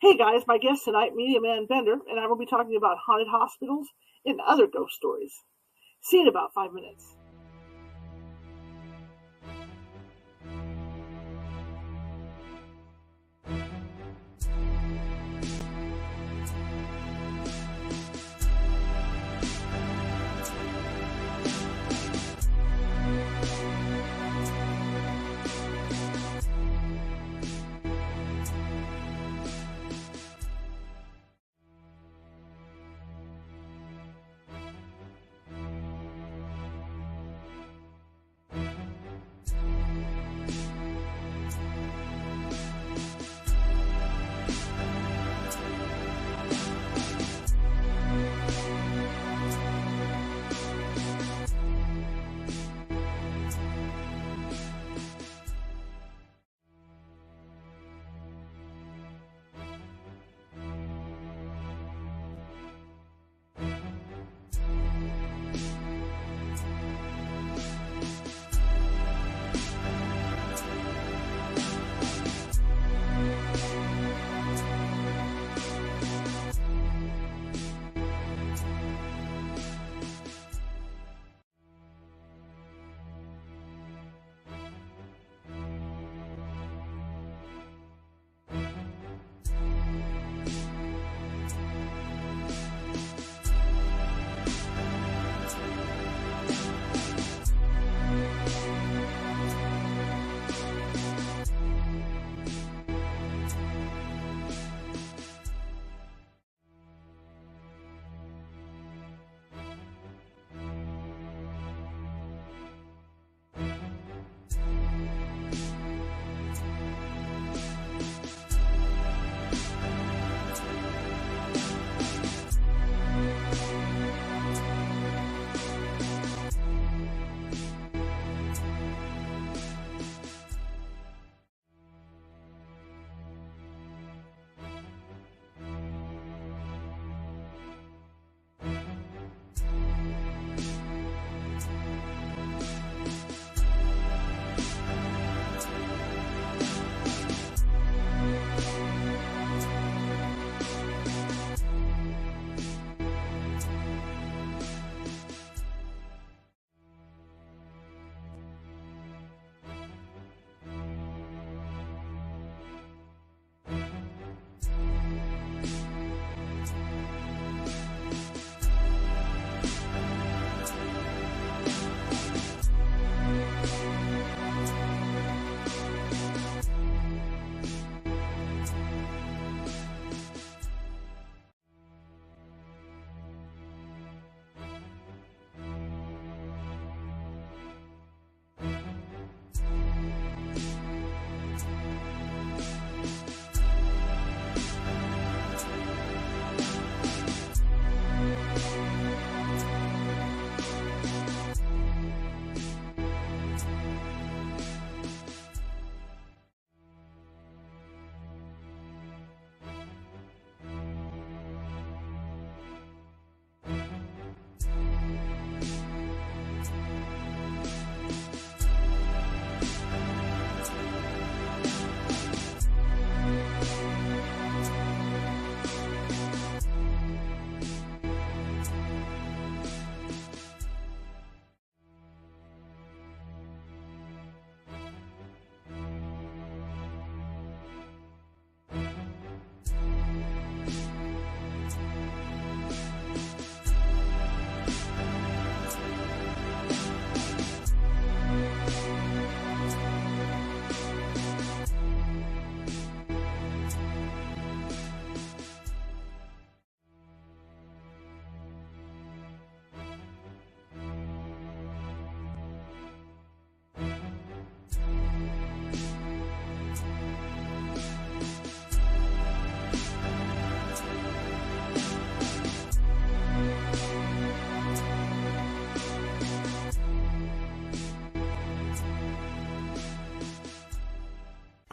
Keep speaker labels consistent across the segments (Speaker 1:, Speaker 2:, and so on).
Speaker 1: Hey guys, my guest tonight, Media Man Bender, and I will be talking about haunted hospitals and other ghost stories. See you in about 5 minutes.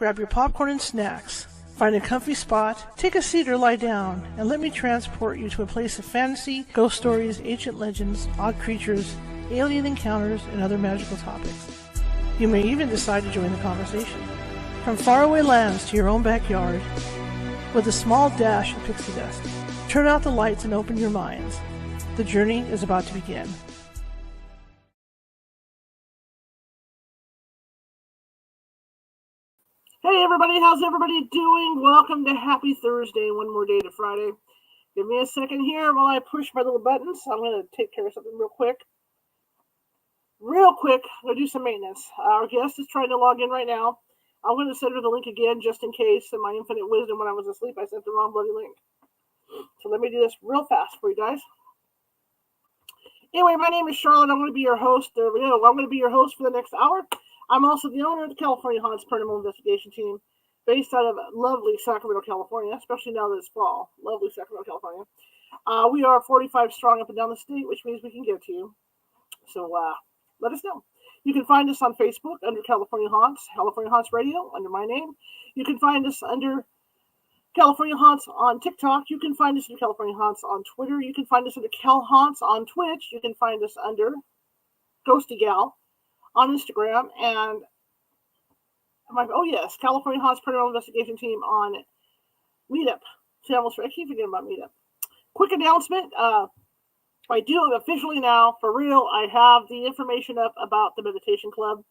Speaker 1: Grab your popcorn and snacks. Find a comfy spot, take a seat or lie down, and let me transport you to a place of fantasy, ghost stories, ancient legends, odd creatures, alien encounters, and other magical topics. You may even decide to join the conversation. From faraway lands to your own backyard, with a small dash of pixie dust. Turn out the lights and open your minds. The journey is about to begin. Hey everybody, how's everybody doing? Welcome to Happy Thursday, one more day to Friday. Give me a second here while I push my little buttons. I'm going to take care of something real quick. I'm going to do some maintenance. Our guest is trying to log in right now. I'm going to send her the link again just in case. In my infinite wisdom, when I was asleep, I sent the wrong bloody link. So let me do this real fast for you guys. Anyway, my name is Charlotte. I'm going to be your host. There we go. I'm going to be your host for the next hour. I'm also the owner of the California Haunts Paranormal Investigation Team, based out of lovely Sacramento, California, especially now that it's fall. Lovely Sacramento, California. We are 45 strong up and down the state, which means we can get to you. So let us know. You can find us on Facebook under California Haunts Radio, under my name. You can find us under California Haunts on TikTok. You can find us under California Haunts on Twitter. You can find us under Cal Haunts on Twitch. You can find us under Ghosty Gal on Instagram. And California Haunts Paranormal Investigation Team on Meetup. I keep forgetting about Meetup. Quick announcement. I do officially now, for real, I have the information up about the meditation club.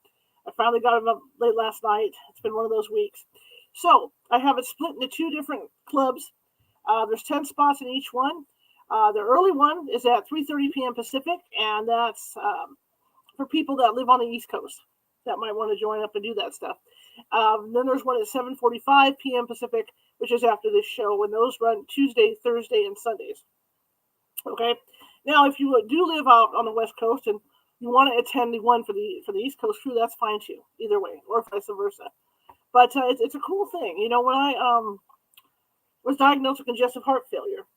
Speaker 1: I finally got it up late last night. It's been one of those weeks. So I have it split into two different clubs. There's 10 spots in each one. The early one is at 3:30 p.m. Pacific, and that's for people that live on the East Coast that might want to join up and do that stuff. Then there's one at 7:45 p.m. Pacific, which is after this show, and those run Tuesday, Thursday, and Sundays. Okay. Now, if you do live out on the West Coast and you want to attend the one for the East Coast crew, that's fine too. Either way, or vice versa. But it's a cool thing. You know, when I was diagnosed with congestive heart failure,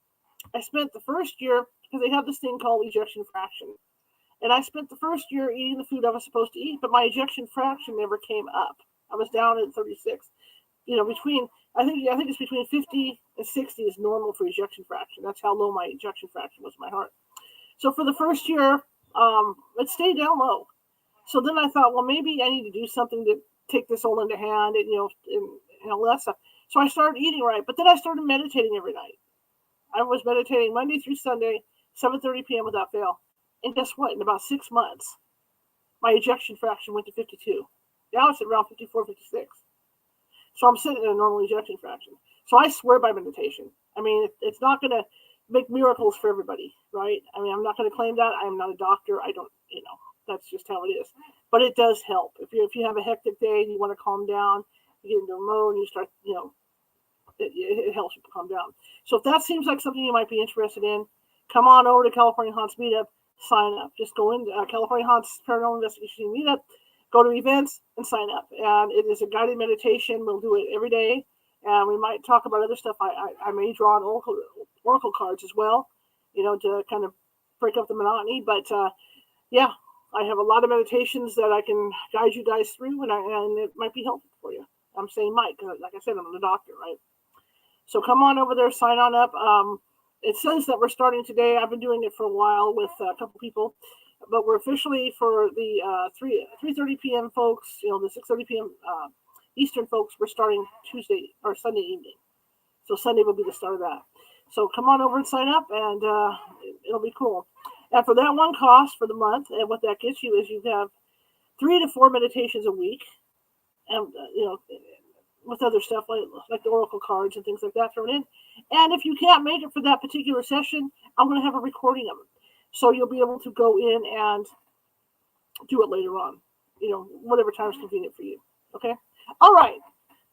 Speaker 1: I spent the first year, because they have this thing called ejection fraction, and I spent the first year eating the food I was supposed to eat, but my ejection fraction never came up. I was down at 36. You know, I think it's between 50 and 60 is normal for ejection fraction. That's how low my ejection fraction was in my heart. So for the first year, it stayed down low. So then I thought, well, maybe I need to do something to take this all into hand, and all that stuff. So I started eating right, but then I started meditating every night. I was meditating Monday through Sunday, 7:30 p.m. without fail. And guess what? In about 6 months, my ejection fraction went to 52. Now it's around 54, 56. So I'm sitting at a normal ejection fraction. So I swear by meditation. I mean, it's not going to make miracles for everybody, right? I mean, I'm not going to claim that. I'm not a doctor. I don't, that's just how it is. But it does help. If you have a hectic day and you want to calm down, you get into a mode and you start, it helps you calm down. So if that seems like something you might be interested in, come on over to California Haunts Meetup, sign up. Just go in California Haunts Paranormal Investigation Meetup, go to events and sign up. And it is a guided meditation. We'll do it every day. And we might talk about other stuff. I may draw on oracle cards as well, to kind of break up the monotony. But yeah, I have a lot of meditations that I can guide you guys through, and it might be helpful for you. I'm saying might, because like I said, I'm the doctor, right? So come on over there, sign on up. It says that we're starting today. I've been doing it for a while with a couple people, but we're officially for the 3:30 p.m. folks, the 6:30 p.m. Eastern folks, we're starting Tuesday or Sunday evening. So Sunday will be the start of that. So come on over and sign up, and it'll be cool. And for that one cost for the month, and what that gets you is you have 3 to 4 meditations a week, and with other stuff like the oracle cards and things like that thrown in. And if you can't make it for that particular session, I'm going to have a recording of it, so you'll be able to go in and do it later on, whatever time is convenient for you. Okay. All right,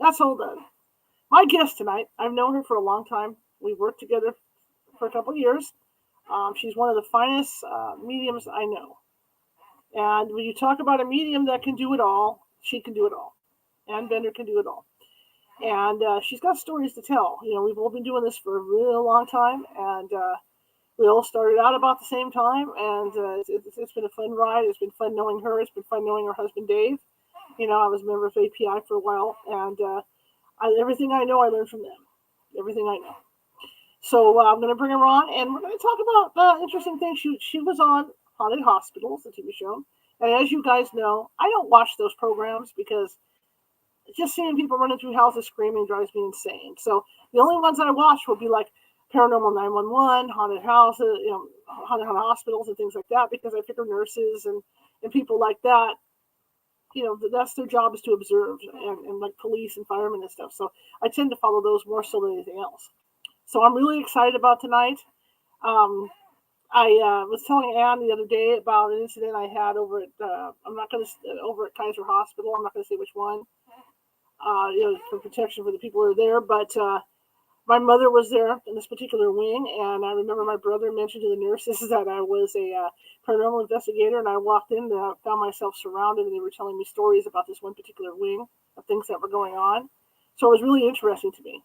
Speaker 1: that's all done. My guest tonight, I've known her for a long time. We've worked together for a couple of years. She's one of the finest mediums I know. And when you talk about a medium that can do it all, she can do it all. Ann Bender can do it all. And she's got stories to tell. We've all been doing this for a real long time. And we all started out about the same time. And it's been a fun ride. It's been fun knowing her. It's been fun knowing her husband, Dave. I was a member of API for a while, and everything I know, I learned from them. Everything I know. So I'm going to bring her on, and we're going to talk about interesting things. She was on Haunted Hospitals, the TV show. And as you guys know, I don't watch those programs because just seeing people running through houses screaming drives me insane. So the only ones I watch will be like paranormal 911, haunted houses, haunted hospitals and things like that, because I figure nurses and people like that, that's their job, is to observe, and like police and firemen and stuff. So I tend to follow those more so than anything else. So I'm really excited about tonight. I was telling Ann the other day about an incident I had over at over at Kaiser Hospital. I'm not going to say which one, for protection for the people who are there. But my mother was there in this particular wing, and I remember my brother mentioned to the nurses that I was a paranormal investigator, and I walked in and I found myself surrounded, and they were telling me stories about this one particular wing of things that were going on. So it was really interesting to me.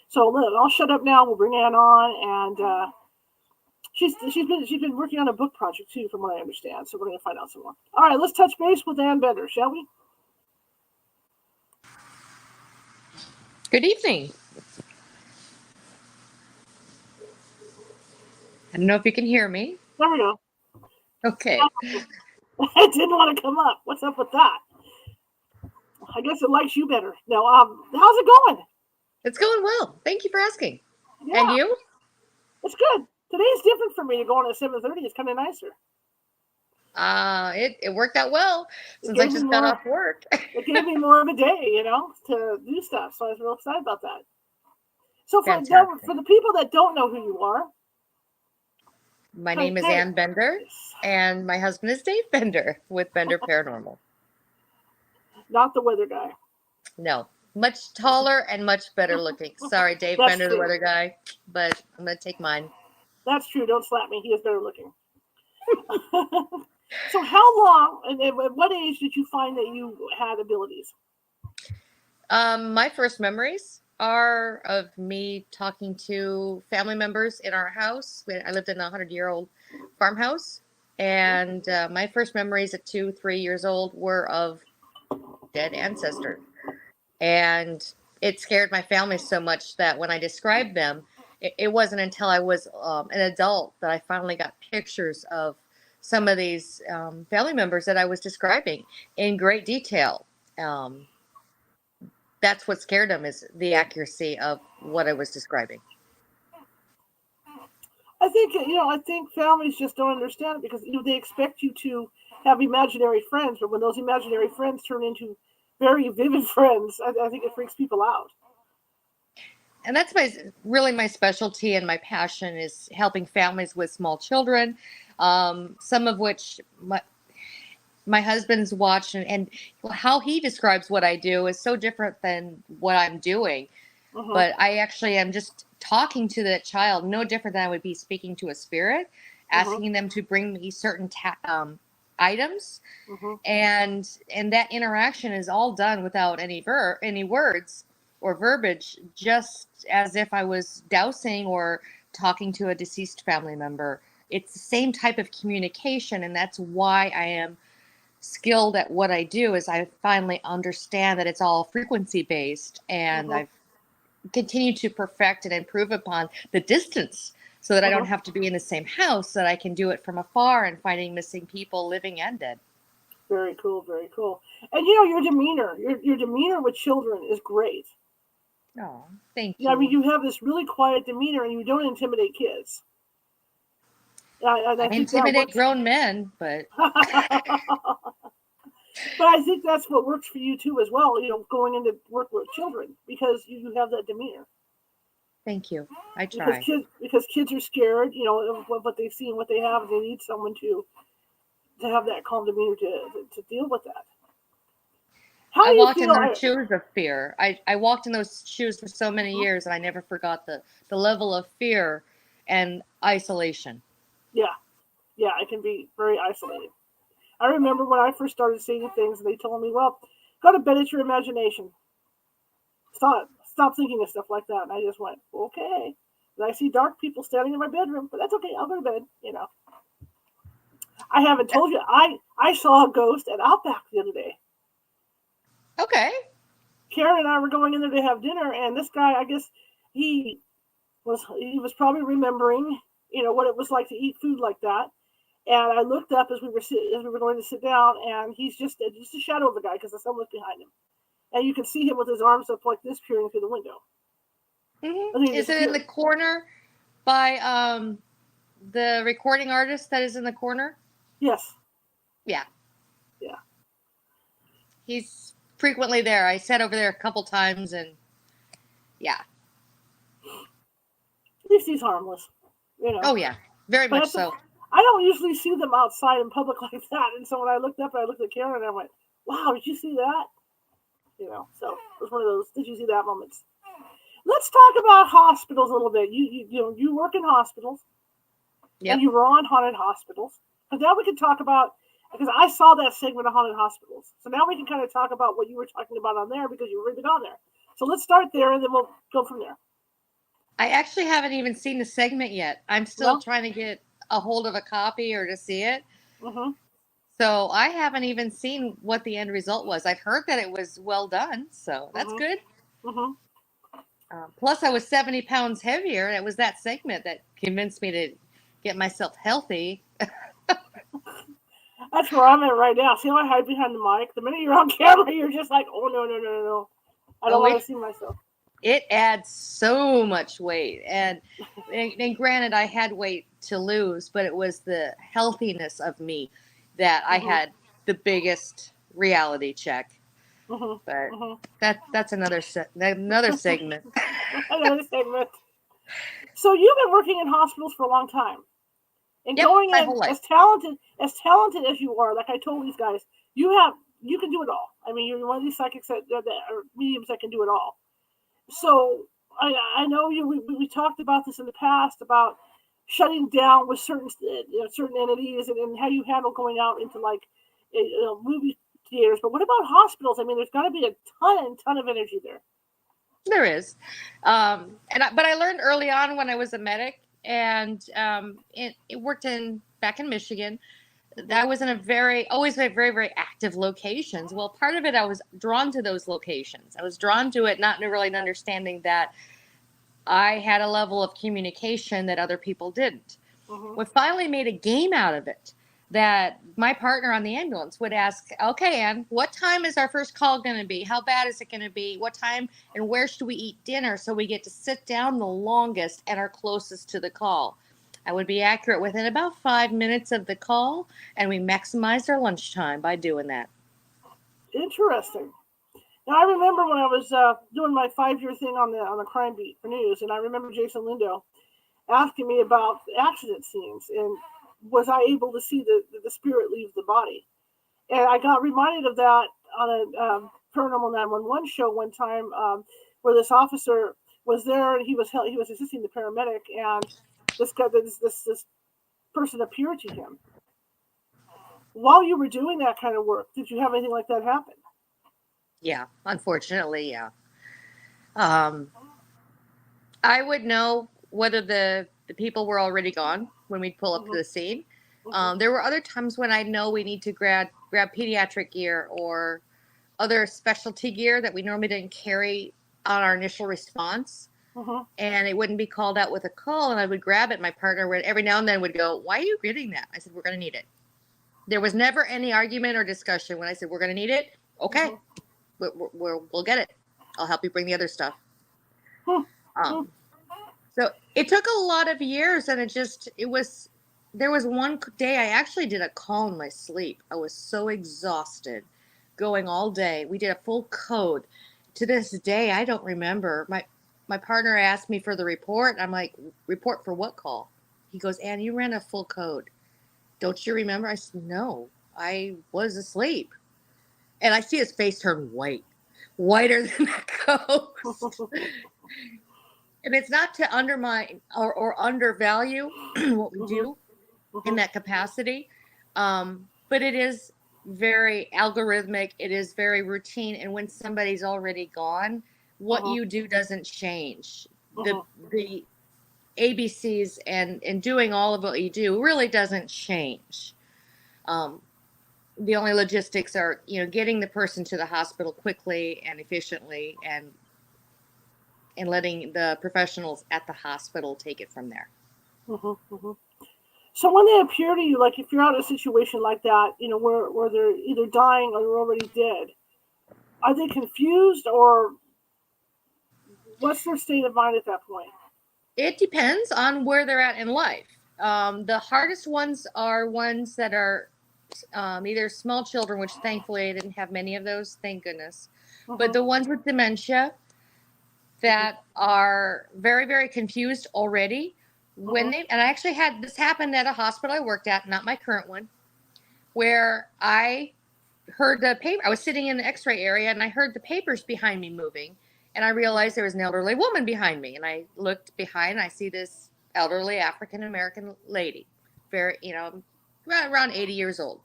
Speaker 1: So I'll shut up now. We'll bring Ann on, and she's been working on a book project too, from what I understand. So we're going to find out some more. All right, let's touch base with Ann Bender, shall we?
Speaker 2: Good evening. I don't know if you can hear me.
Speaker 1: There we go.
Speaker 2: Okay.
Speaker 1: It didn't want to come up. What's up with that? I guess it likes you better. No, how's it going?
Speaker 2: It's going well. Thank you for asking.
Speaker 1: Yeah,
Speaker 2: And you?
Speaker 1: it's good. Today's different for me. Going at 7:30 is kind of nicer.
Speaker 2: It worked out well since I just got off work.
Speaker 1: It gave me more of a day, to do stuff. So I was real excited about that. So for the people that don't know who you are,
Speaker 2: my name is Ann Bender, and my husband is Dave Bender with Bender Paranormal.
Speaker 1: Not the weather guy.
Speaker 2: No, much taller and much better looking. Sorry, Dave Bender, the weather guy, but I'm going to take mine.
Speaker 1: That's true. Don't slap me. He is better looking. So how long and at what age did you find that you had abilities?
Speaker 2: My first memories are of me talking to family members in our house. I lived in a 100-year-old farmhouse, and my first memories at 2-3 years old were of dead ancestors. And it scared my family so much that when I described them, it wasn't until I was an adult that I finally got pictures of some of these family members that I was describing in great detail. That's what scared them, is the accuracy of what I was describing.
Speaker 1: I think families just don't understand it, because they expect you to have imaginary friends, but when those imaginary friends turn into very vivid friends, I think it freaks people out.
Speaker 2: And that's really my specialty, and my passion is helping families with small children, some of which my husband's watched, and how he describes what I do is so different than what I'm doing. Uh-huh. But I actually am just talking to that child, no different than I would be speaking to a spirit, asking them to bring me certain items. Uh-huh. And that interaction is all done without any words or verbiage, just as if I was dowsing or talking to a deceased family member. It's the same type of communication, and that's why I am skilled at what I do, is I finally understand that it's all frequency based, and I've continued to perfect and improve upon the distance so that I don't have to be in the same house, that I can do it from afar and finding missing people, living and dead.
Speaker 1: Very cool, very cool. And your demeanor with children is great.
Speaker 2: Oh, thank you.
Speaker 1: I mean, you have this really quiet demeanor, and you don't intimidate kids.
Speaker 2: I intimidate grown men, but
Speaker 1: but I think that's what works for you too, as well. Going into work with children, because you have that demeanor.
Speaker 2: Thank you. I try.
Speaker 1: Because kids are scared, of what they see and what they have, and they need someone to have that calm demeanor to deal with that.
Speaker 2: I walked in those shoes of fear. I walked in those shoes for so many years, and I never forgot the level of fear and isolation.
Speaker 1: Yeah, it can be very isolating. I remember when I first started seeing things, and they told me, well, go to bed, it's your imagination. Stop thinking of stuff like that. And I just went, okay. And I see dark people standing in my bedroom, but that's okay. I'll go to bed, I haven't told you, I saw a ghost at Outback the other day.
Speaker 2: Okay.
Speaker 1: Karen and I were going in there to have dinner, and this guy, I guess he was probably remembering, what it was like to eat food like that. And I looked up as we were going to sit down, and he's just a shadow of a guy, because the sun was behind him. and you can see him with his arms up like this, peering through the window.
Speaker 2: Mm-hmm. Is it in the corner by the recording artist that is in the corner?
Speaker 1: Yes.
Speaker 2: Yeah.
Speaker 1: Yeah.
Speaker 2: He's frequently there. I sat over there a couple times, and yeah.
Speaker 1: At least he's harmless, you know.
Speaker 2: Oh yeah, very much so.
Speaker 1: I don't usually see them outside in public like that, and so when I looked up, I looked at Karen, and I went, "Wow, did you see that?" You know. So it was one of those "Did you see that?" moments. Let's talk about hospitals a little bit. You work in hospitals, and you were on haunted hospitals. But now we can talk about, because I saw that segment of haunted hospitals. So now we can kind of talk about what you were talking about on there, because you've already been on there. So let's start there, and then we'll go from there.
Speaker 2: I actually haven't even seen the segment yet. I'm still trying to get a hold of a copy or to see it.
Speaker 1: Mm-hmm.
Speaker 2: So I haven't even seen what the end result was. I've heard that it was well done, so that's good.
Speaker 1: Mm-hmm.
Speaker 2: Plus, I was 70 pounds heavier, and it was that segment that convinced me to get myself healthy.
Speaker 1: That's where I'm at right now. See how I hide behind the mic? The minute you're on camera, you're just like, oh, no. I don't want to see myself.
Speaker 2: It adds so much weight. And granted, I had weight to lose, but it was the healthiness of me that I had the biggest reality check. But that's another segment.
Speaker 1: Another segment. So you've been working in hospitals for a long time. And going in as talented as you are, like I told these guys, you can do it all. I mean, you're one of these psychics that are mediums that can do it all. So I know we talked about this in the past about shutting down with certain entities and how you handle going out into like movie theaters. But what about hospitals? I mean, there's got to be a ton of energy there.
Speaker 2: There is, but I learned early on when I was a medic, and it worked back in Michigan. I was in always very active locations. Well, part of it, I was drawn to those locations. I was drawn to it, not really understanding that I had a level of communication that other people didn't. We finally made a game out of it, that my partner on the ambulance would ask, okay, Ann, what time is our first call going to be? How bad is it going to be? What time and where should we eat dinner so we get to sit down the longest and are closest to the call? I would be accurate within about 5 minutes of the call, and we maximized our lunchtime by doing that.
Speaker 1: Interesting. Now, I remember when I was doing my 5-year thing on the crime beat for news, and I remember Jason Lindo asking me about accident scenes, and was I able to see the spirit leave the body? And I got reminded of that on a Paranormal 911 show one time, where this officer was there, and he was assisting the paramedic, and this person appeared to him. While you were doing that kind of work, did you have anything like that happen?
Speaker 2: Yeah, unfortunately, yeah. I would know whether the people were already gone when we'd pull up to the scene. There were other times when I'd know we need to grab pediatric gear or other specialty gear that we normally didn't carry on our initial response. And it wouldn't be called out with a call, and I would grab it. My partner would every now and then would go, "Why are you getting that?" I said, "We're going to need it." There was never any argument or discussion when I said, "We're going to need it." Okay, we'll get it. I'll help you bring the other stuff. So it took a lot of years, and there was one day I actually did a call in my sleep. I was so exhausted going all day. We did a full code. To this day, I don't remember. My partner asked me for the report. I'm like, report for what call? He goes, Ann, you ran a full code. Don't you remember? I said, no, I was asleep. And I see his face turn whiter than the ghost. And it's not to undermine or undervalue what we do in that capacity. But it is very algorithmic. It is very routine. And when somebody's already gone, what you do doesn't change. The ABCs and doing all of what you do really doesn't change. The only logistics are, getting the person to the hospital quickly and efficiently and letting the professionals at the hospital take it from there.
Speaker 1: So when they appear to you, like if you're out in a situation like that, where they're either dying or they're already dead, Are they confused, or what's their state of mind at that point?
Speaker 2: It depends on where they're at in life. The hardest ones are ones that are either small children, which thankfully I didn't have many of those, thank goodness. But the ones with dementia that are very, very confused already. And I actually had this happen at a hospital I worked at, not my current one, where I heard the paper. I was sitting in the x-ray area and I heard the papers behind me moving. And I realized there was an elderly woman behind me. And I looked behind and I see this elderly African-American lady, very, around 80 years old.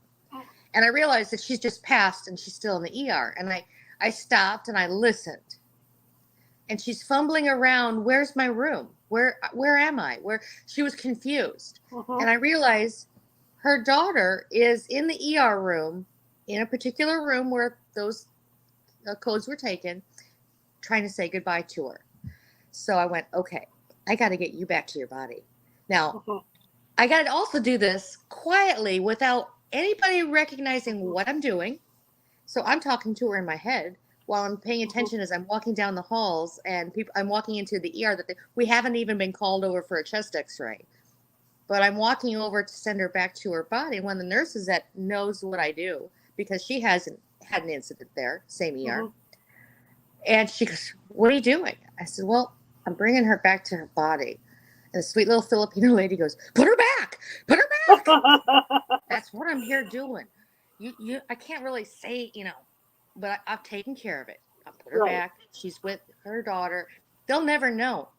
Speaker 2: And I realized that she's just passed and she's still in the ER. And I stopped and I listened. And she's fumbling around. Where's my room? Where am I? Where she was confused. And I realized her daughter is in the ER room, in a particular room where those codes were taken, trying to say goodbye to her. So I went, okay, I got to get you back to your body. Now, I got to also do this quietly without anybody recognizing what I'm doing. So I'm talking to her in my head while I'm paying attention as I'm walking down the halls, and I'm walking into the ER that we haven't even been called over for a chest x-ray. But I'm walking over to send her back to her body. One of the nurses that knows what I do, because she hasn't had an incident there, same ER. And she goes, what are you doing? I said, well, I'm bringing her back to her body. And the sweet little Filipino lady goes, put her back, put her back. That's what I'm here doing. I can't really say, but I've taken care of it. I'll put her back. She's with her daughter. They'll never know.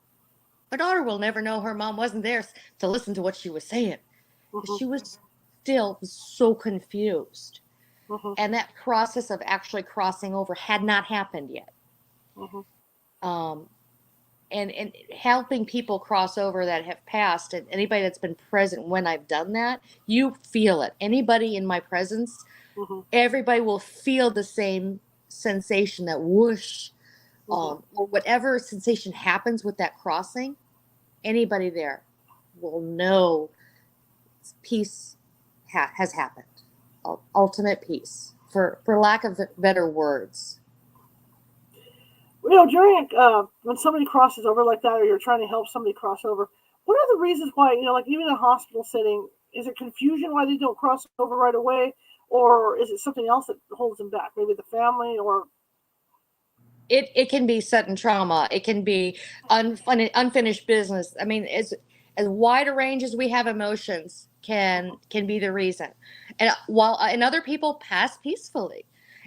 Speaker 2: Her daughter will never know her mom wasn't there to listen to what she was saying. She was still so confused. And that process of actually crossing over had not happened yet. And helping people cross over that have passed, and anybody that's been present when I've done that, you feel it. Anybody in my presence, everybody will feel the same sensation, that whoosh, or whatever sensation happens with that crossing. Anybody there will know peace has happened. Ultimate peace, for lack of better words.
Speaker 1: During when somebody crosses over like that, or you're trying to help somebody cross over, what are the reasons why, like even in a hospital setting, is it confusion why they don't cross over right away, or is it something else that holds them back? Maybe the family, or
Speaker 2: it can be sudden trauma. It can be unfinished business. I mean, as wide a range as we have emotions can be the reason. And while and other people pass peacefully,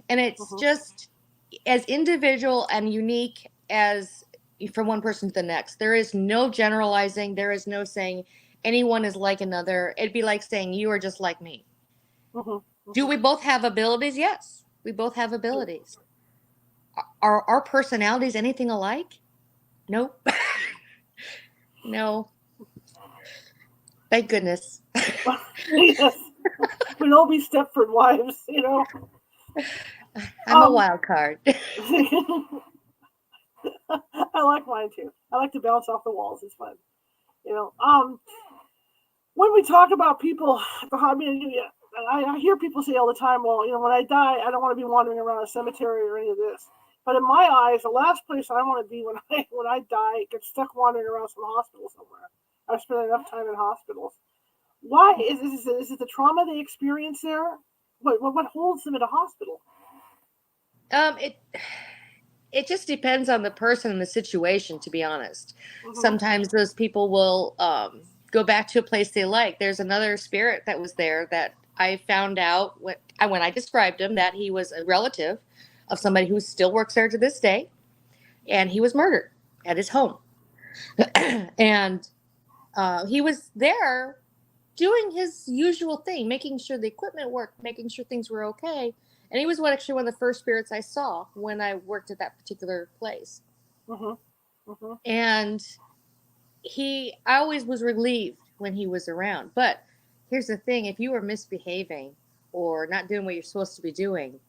Speaker 2: and it's just as individual and unique as from one person to the next. There is no generalizing. There is no saying anyone is like another. It'd be like saying you are just like me. Do we both have abilities? Yes, we both have abilities. Are our personalities anything alike? Nope. No. Thank goodness.
Speaker 1: Yes. We'd all be Stepford wives,
Speaker 2: I'm a wild card.
Speaker 1: I like mine too. I like to bounce off the walls. It's fun. When we talk about people, I hear people say all the time, well, when I die, I don't want to be wandering around a cemetery or any of this. But in my eyes, the last place I want to be when I die, get stuck wandering around some hospital somewhere. I've spent enough time in hospitals. Why is it the trauma they experience there? What holds them in a hospital?
Speaker 2: It just depends on the person and the situation, to be honest. Sometimes those people will go back to a place they like. There's another spirit that was there that I found out when I described him, that he was a relative of somebody who still works there to this day, and he was murdered at his home. And he was there doing his usual thing, making sure the equipment worked, making sure things were okay. And he was actually one of the first spirits I saw when I worked at that particular place. And I always was relieved when he was around. But here's the thing, if you were misbehaving or not doing what you're supposed to be doing,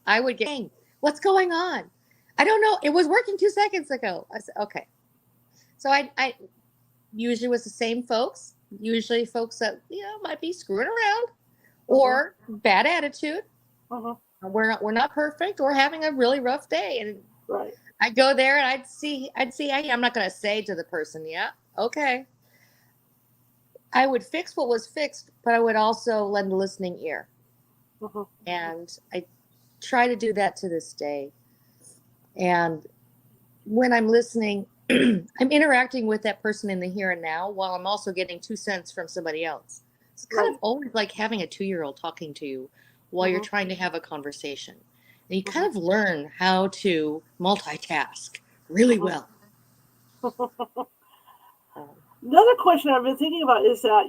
Speaker 2: I would get, what's going on? I don't know. It was working 2 seconds ago. I said, okay. So I usually was the same folks, that, might be screwing around or bad attitude. We're not perfect. We're having a really rough day, and
Speaker 1: Right.
Speaker 2: I'd go there and hey, I'm not going to say to the person, yeah, okay. I would fix what was fixed, but I would also lend a listening ear.
Speaker 1: Mm-hmm.
Speaker 2: And I try to do that to this day. And when I'm listening, I'm interacting with that person in the here and now while I'm also getting 2 cents from somebody else. It's kind
Speaker 1: Right.
Speaker 2: of always like having a 2-year-old talking to you while you're
Speaker 1: Mm-hmm.
Speaker 2: trying to have a conversation. And you
Speaker 1: Mm-hmm.
Speaker 2: kind of learn how to multitask really well. Um,
Speaker 1: Another question I've been thinking about is that,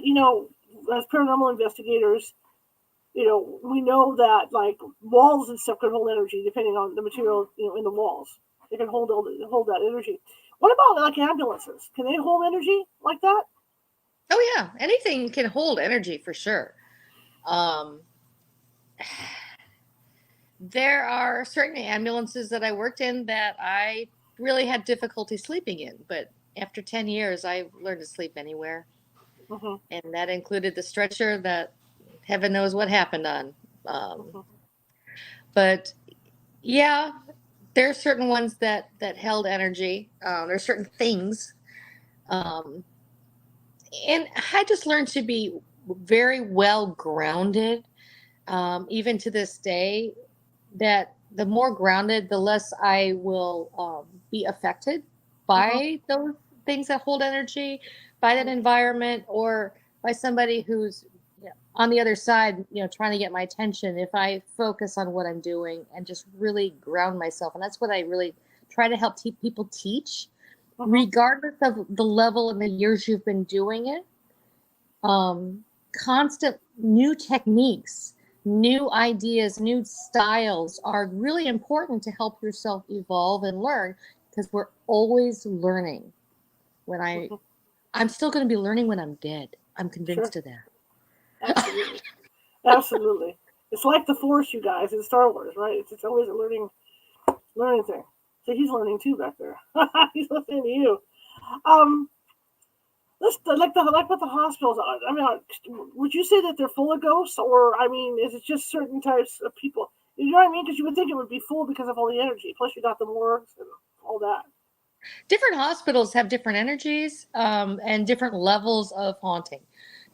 Speaker 1: as paranormal investigators, we know that like walls and stuff can hold energy depending on the material, in the walls. They can hold that energy. What about like ambulances? Can they hold energy like that?
Speaker 2: oh yeah, anything can hold energy for sure. Um, there are certain ambulances that I worked in that I really had difficulty sleeping in, but after 10 years, I learned to sleep anywhere.
Speaker 1: Mm-hmm.
Speaker 2: And that included the stretcher that heaven knows what happened on. Um,
Speaker 1: Mm-hmm.
Speaker 2: but yeah, there are certain ones that held energy. There are certain things, um, and I just learned to be very well grounded. Even to this day, that the more grounded, the less I will be affected
Speaker 1: Mm-hmm.
Speaker 2: by those things that hold energy, by that environment, or by somebody who's on the other side, trying to get my attention. If I focus on what I'm doing and just really ground myself, and that's what I really try to help people teach,
Speaker 1: Mm-hmm.
Speaker 2: regardless of the level and the years you've been doing it. um, Constant new techniques, new ideas, new styles are really important to help yourself evolve and learn, because we're always learning. When
Speaker 1: Mm-hmm.
Speaker 2: I'm still going to be learning when I'm dead. I'm
Speaker 1: Sure.
Speaker 2: convinced of that.
Speaker 1: Absolutely. Absolutely. It's like the Force, you guys, in Star Wars, right? It's always a learning thing. So he's learning too back there. He's listening to you. Um, let's like with the hospitals. I mean, would you say that they're full of ghosts, or I mean, is it just certain types of people? You know what I mean? Because you would think it would be full because of all the energy. Plus, you got the morgues and all that.
Speaker 2: Different hospitals have different energies, and different levels of haunting,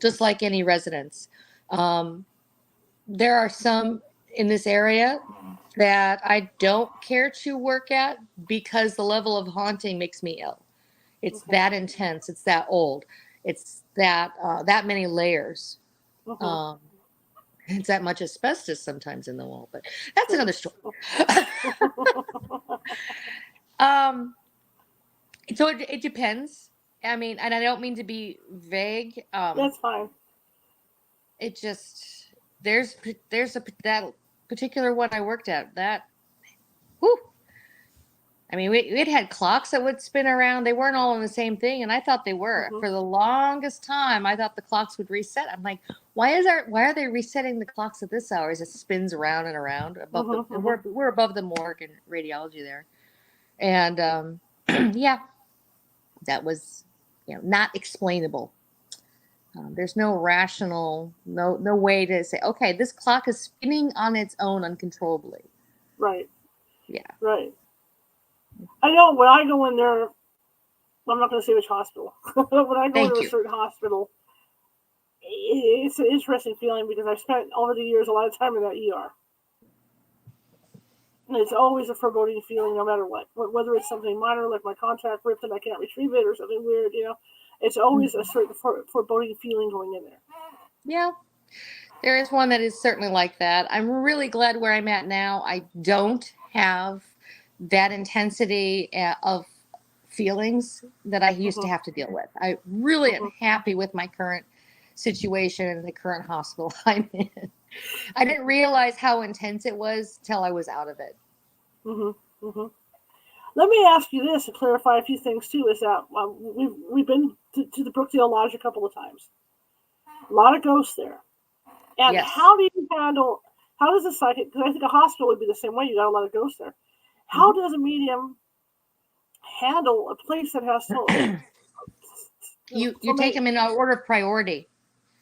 Speaker 2: just like any residence. Um, there are some in this area that I don't care to work at because the level of haunting makes me ill. It's
Speaker 1: Okay.
Speaker 2: that intense. It's that old. It's that many layers.
Speaker 1: Mm-hmm.
Speaker 2: Um, it's that much asbestos sometimes in the wall, but that's
Speaker 1: Sure.
Speaker 2: another story. um, so it depends. I mean, and I don't mean to be vague.
Speaker 1: That's fine.
Speaker 2: It just there's that particular one I worked at that. Whew, I mean, it had clocks that would spin around. They weren't all in the same thing, and I thought they were.
Speaker 1: Mm-hmm.
Speaker 2: For the longest time, I thought the clocks would reset. I'm like, why are they resetting the clocks at this hour as it spins around and around above the?
Speaker 1: Mm-hmm.
Speaker 2: And
Speaker 1: Mm-hmm.
Speaker 2: we're above the morgue and radiology there, and yeah, that was not explainable. There's no rational, no way to say, okay, this clock is spinning on its own uncontrollably.
Speaker 1: Right.
Speaker 2: Yeah.
Speaker 1: Right. I know when I go in there, I'm not going to say which hospital. When I go into
Speaker 2: Thank
Speaker 1: a
Speaker 2: you.
Speaker 1: certain hospital, it's an interesting feeling because I've spent over the years a lot of time in that ER. And it's always a foreboding feeling no matter what. Whether it's something minor like my contract ripped and I can't retrieve it or something weird, it's always a certain foreboding feeling going in there.
Speaker 2: Yeah. There is one that is certainly like that. I'm really glad where I'm at now. I don't have that intensity of feelings that I used to
Speaker 1: Mm-hmm.
Speaker 2: have to deal with. I really am
Speaker 1: Mm-hmm.
Speaker 2: happy with my current situation in the current hospital I'm in. I didn't realize how intense it was till I was out of it.
Speaker 1: Mm-hmm. Mm-hmm. Let me ask you this to clarify a few things too. Is that we've been to the Brookdale Lodge a couple of times. A lot of ghosts there. And
Speaker 2: Yes.
Speaker 1: how do you handle? How does a psychic? Because I think a hospital would be the same way. You got a lot of ghosts there. How
Speaker 2: Mhm.
Speaker 1: does a medium handle a place that has
Speaker 2: You
Speaker 1: so
Speaker 2: take
Speaker 1: many?
Speaker 2: them in order of priority.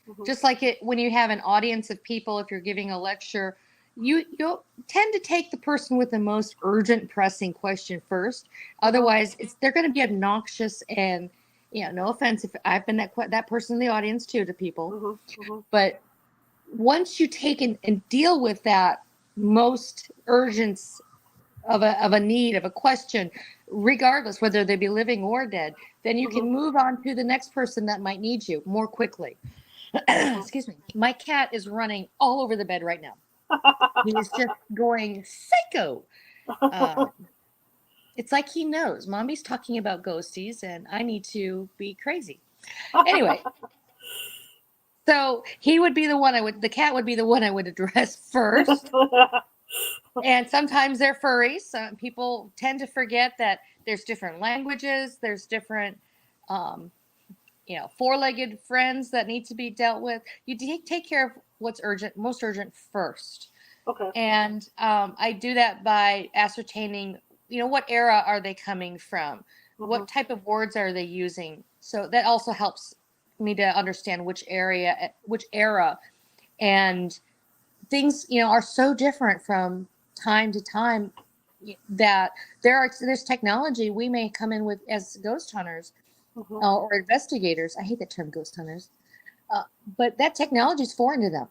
Speaker 1: Mm-hmm.
Speaker 2: Just like it when you have an audience of people, if you're giving a lecture, you'll tend to take the person with the most urgent, pressing question first. Otherwise, they're going to be obnoxious and, no offense if I've been that person in the audience too to people, but once you take and deal with that most urgent of a need, of a question, regardless whether they be living or dead, then you can move on to the next person that might need you more quickly. Excuse me. My cat is running all over the bed right now. He's just going psycho. It's like he knows Mommy's talking about ghosties and I need to be crazy. Anyway, so the cat would be the one I would address first. And sometimes they're furries. Some people tend to forget that there's different languages, there's different, four-legged friends that need to be dealt with. You take care of what's urgent, most urgent first.
Speaker 3: Okay.
Speaker 2: And I do that by ascertaining, what era are they coming from? What type of words are they using? So that also helps me to understand which era, and things, are so different from time to time that there's technology we may come in with as ghost hunters or investigators. I hate that term, ghost hunters. But that technology is foreign to them.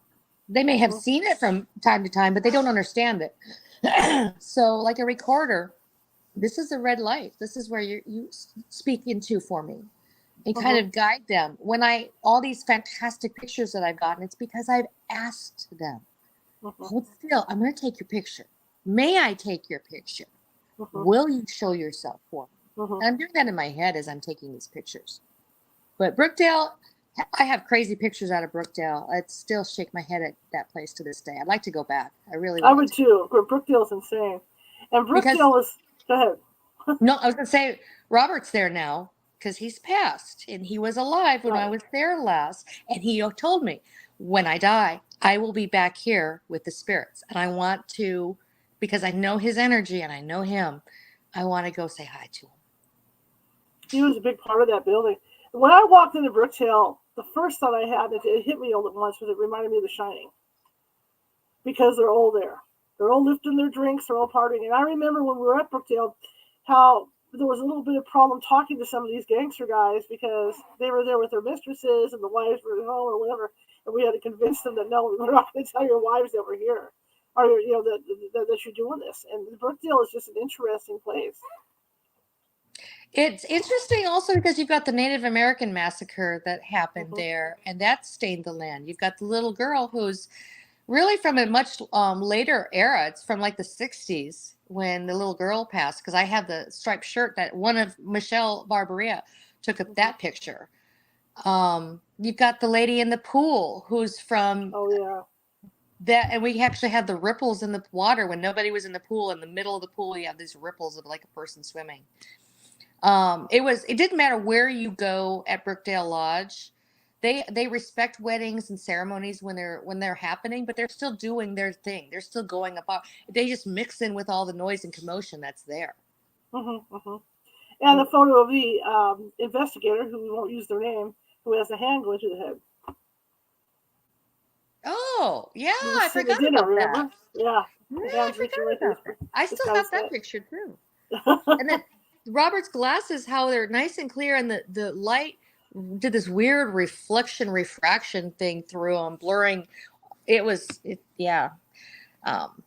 Speaker 2: They may have seen it from time to time, but they don't understand it. So like a recorder, this is a red light. This is where you speak into for me and kind of guide them. All these fantastic pictures that I've gotten, it's because I've asked them. Hold still. I'm going to take your picture. May I take your picture? Will you show yourself for me? And I'm doing that in my head as I'm taking these pictures. But Brookdale, I have crazy pictures out of Brookdale. I still shake my head at that place to this day. I'd like to go back. I really would.
Speaker 3: I would too. Brookdale's insane. And Brookdale is... Go ahead.
Speaker 2: No, I was going to say, Robert's there now because he's passed. And he was alive when I was there last. And he told me, when I die, I will be back here with the spirits. And I want to, because I know his energy and I know him, I want to go say hi to him.
Speaker 3: He was a big part of that building. When I walked into Brookdale, the first thought I had, it hit me all at once, was it reminded me of The Shining. Because they're all there. They're all lifting their drinks, they're all partying. And I remember when we were at Brookdale, how there was a little bit of problem talking to some of these gangster guys because they were there with their mistresses and the wives were at home or whatever. And we had to convince them that, no, we're not going to tell your wives that we're here. Or, that you're doing this. And Brookdale is just an interesting place.
Speaker 2: It's interesting also because you've got the Native American massacre that happened there, and that stained the land. You've got the little girl who's really from a much later era. It's from like the 60s when the little girl passed, because I have the striped shirt that one of Michelle Barbaria took up that picture. You've got the lady in the pool who's from...
Speaker 3: Oh, yeah.
Speaker 2: That, and we actually had the ripples in the water when nobody was in the pool. In the middle of the pool, you have these ripples of like a person swimming. It didn't matter where you go at Brookdale Lodge. They respect weddings and ceremonies when they're happening, but they're still doing their thing. They're still going about. They just mix in with all the noise and commotion that's there.
Speaker 3: And the photo of the investigator, who we won't use their name, who has a hand going to the head.
Speaker 2: Oh, yeah, I forgot about that.
Speaker 3: Yeah.
Speaker 2: I forgot about that. I still have that picture too. And then Robert's glasses, how they're nice and clear, and the light did this weird refraction thing through them, blurring.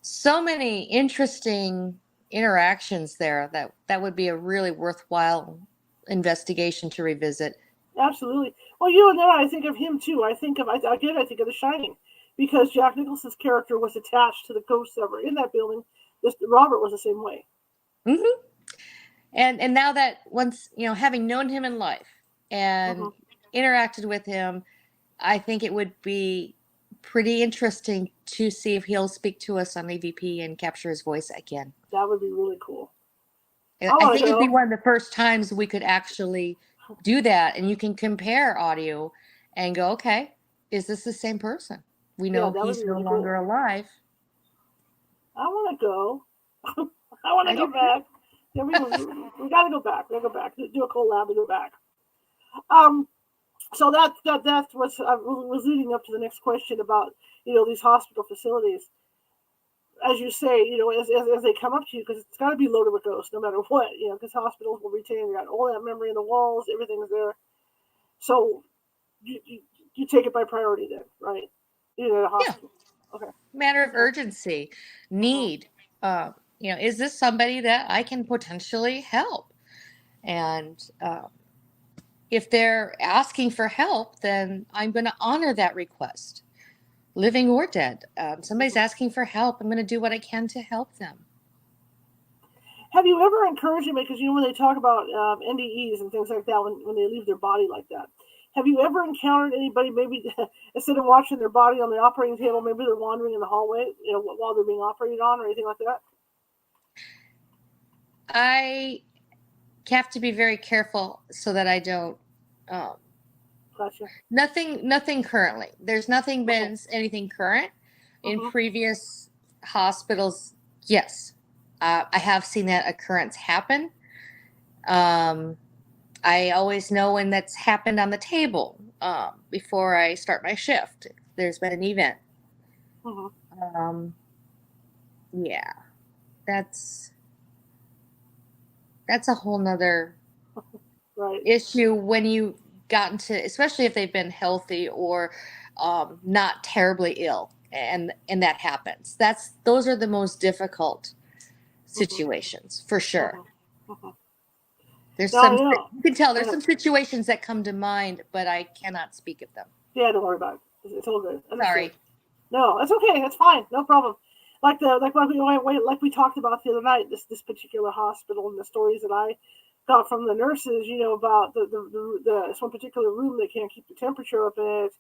Speaker 2: So many interesting interactions there that would be a really worthwhile investigation to revisit.
Speaker 3: Absolutely. Well, you and then I think of him too. I think of The Shining, because Jack Nicholson's character was attached to the ghosts that were in that building. Robert was the same way.
Speaker 2: And now that once, having known him in life and interacted with him, I think it would be pretty interesting to see if he'll speak to us on EVP and capture his voice again.
Speaker 3: That would be really cool.
Speaker 2: I think it'd be one of the first times we could actually do that, and you can compare audio and go, okay, is this the same person? We know he's no longer alive.
Speaker 3: I want to go. I want to go back. Yeah, we got to go back. We got to go back. Do a collab and go back. So that's what was leading up to the next question about these hospital facilities. as you say, as they come up to you, because it's got to be loaded with ghosts no matter what, because hospitals will retain all that memory in the walls, everything's there. So you take it by priority then, right? At a hospital.
Speaker 2: Yeah.
Speaker 3: Okay.
Speaker 2: Matter of urgency, need. Is this somebody that I can potentially help? And if they're asking for help, then I'm going to honor that request, living or dead. Somebody's asking for help. I'm going to do what I can to help them.
Speaker 3: Have you ever encouraged them? Because when they talk about NDEs and things like that, when they leave their body like that, have you ever encountered anybody maybe instead of watching their body on the operating table, maybe they're wandering in the hallway, while they're being operated on or anything like that?
Speaker 2: I have to be very careful so that I don't.
Speaker 3: Gotcha.
Speaker 2: Nothing currently. There's nothing been anything current. In previous hospitals, yes, I have seen that occurrence happen. I always know when that's happened on the table before I start my shift. There's been an event. Yeah, that's a whole nother issue when you got into, especially if they've been healthy or not terribly ill, and that happens. Those are the most difficult situations for sure. There's you can tell there's some situations that come to mind, but I cannot speak of them.
Speaker 3: Yeah, don't worry about it. It's all good.
Speaker 2: Sorry.
Speaker 3: No, that's okay. That's fine. No problem. Like we talked about the other night, this particular hospital and the stories that I got from the nurses, about this one particular room they can't keep the temperature up in it.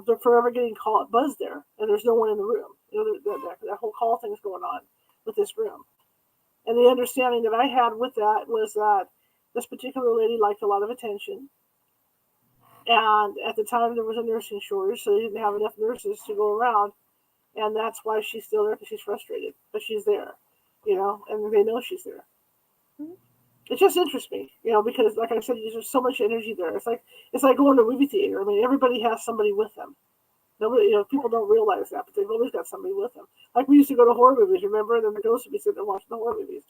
Speaker 3: They're forever getting buzzed there, and there's no one in the room. That whole call thing's going on with this room. And the understanding that I had with that was that this particular lady liked a lot of attention. And at the time, there was a nursing shortage, so they didn't have enough nurses to go around. And that's why she's still there, because she's frustrated. But she's there, and they know she's there. It just interests me, because, like I said, there's so much energy there. It's like going to a movie theater. I mean, everybody has somebody with them. Nobody, people don't realize that, but they've always got somebody with them. Like we used to go to horror movies, remember? And then the ghosts would be sitting there watching the horror movies.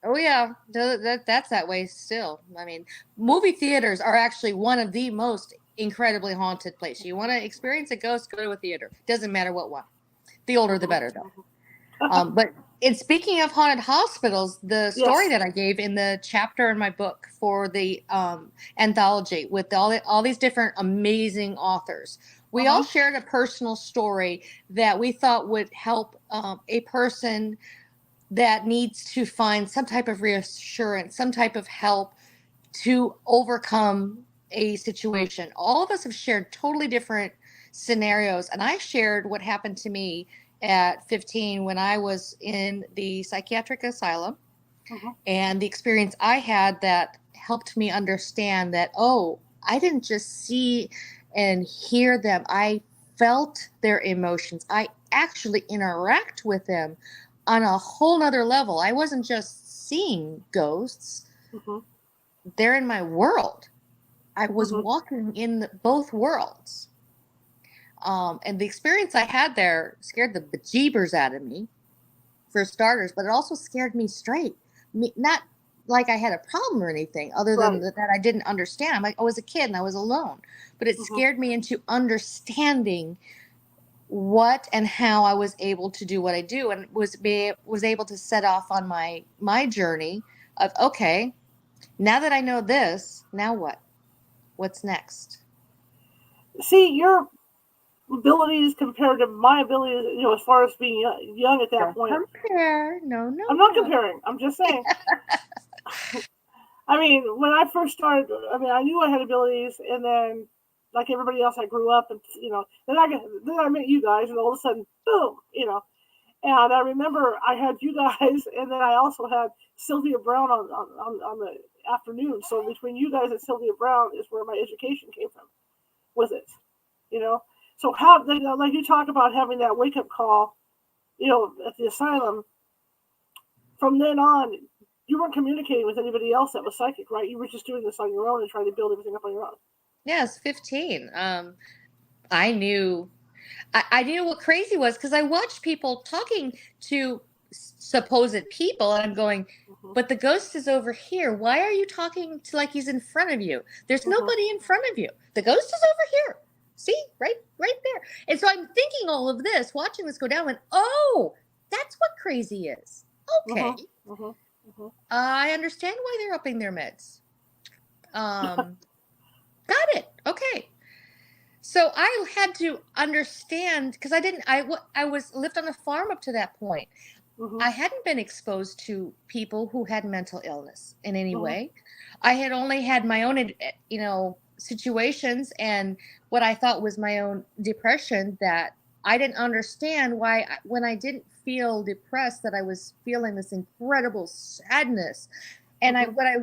Speaker 2: Oh yeah, that's that way still. I mean, movie theaters are actually one of the most incredibly haunted places. You want to experience a ghost, go to a theater. Doesn't matter what one. The older, the better, though. But in speaking of haunted hospitals, the story that I gave in the chapter in my book for the anthology with all these different amazing authors, we all shared a personal story that we thought would help a person that needs to find some type of reassurance, some type of help to overcome a situation. All of us have shared totally different scenarios, and I shared what happened to me at 15 when I was in the psychiatric asylum, and the experience I had that helped me understand that, I didn't just see and hear them. I felt their emotions. I actually interact with them on a whole nother level. I wasn't just seeing ghosts. They're in my world. I was walking in both worlds. And the experience I had there scared the bejeebers out of me, for starters, but it also scared me straight. Not like I had a problem or anything, other than that I didn't understand. I was a kid and I was alone. But it scared me into understanding what and how I was able to do what I do, and was able to set off on my journey of, okay, now that I know this, now what? What's next?
Speaker 3: See, your abilities compared to my abilities, as far as being young at that point.
Speaker 2: Compare. No.
Speaker 3: I'm not comparing. I'm just saying. I mean, when I first started, I knew I had abilities, and then, like everybody else, I grew up, and then I met you guys, and all of a sudden, boom, And I remember I had you guys, and then I also had Sylvia Brown on the afternoon. So between you guys and Sylvia Brown is where my education came from, with it, So how, like you talk about having that wake up call, at the asylum. From then on, you weren't communicating with anybody else that was psychic, right? You were just doing this on your own and trying to build everything up on your own.
Speaker 2: Yes, 15. I knew I knew what crazy was because I watched people talking to supposed people, and I'm going, but the ghost is over here. Why are you talking to like he's in front of you? There's nobody in front of you. The ghost is over here. See, right there. And so I'm thinking all of this, watching this go down, and oh, that's what crazy is. Okay. I understand why they're upping their meds. Got it. Okay. So I had to understand because I was lived on a farm up to that point. I hadn't been exposed to people who had mental illness in any way. I had only had my own, situations and what I thought was my own depression that I didn't understand why when I didn't feel depressed that I was feeling this incredible sadness. And what I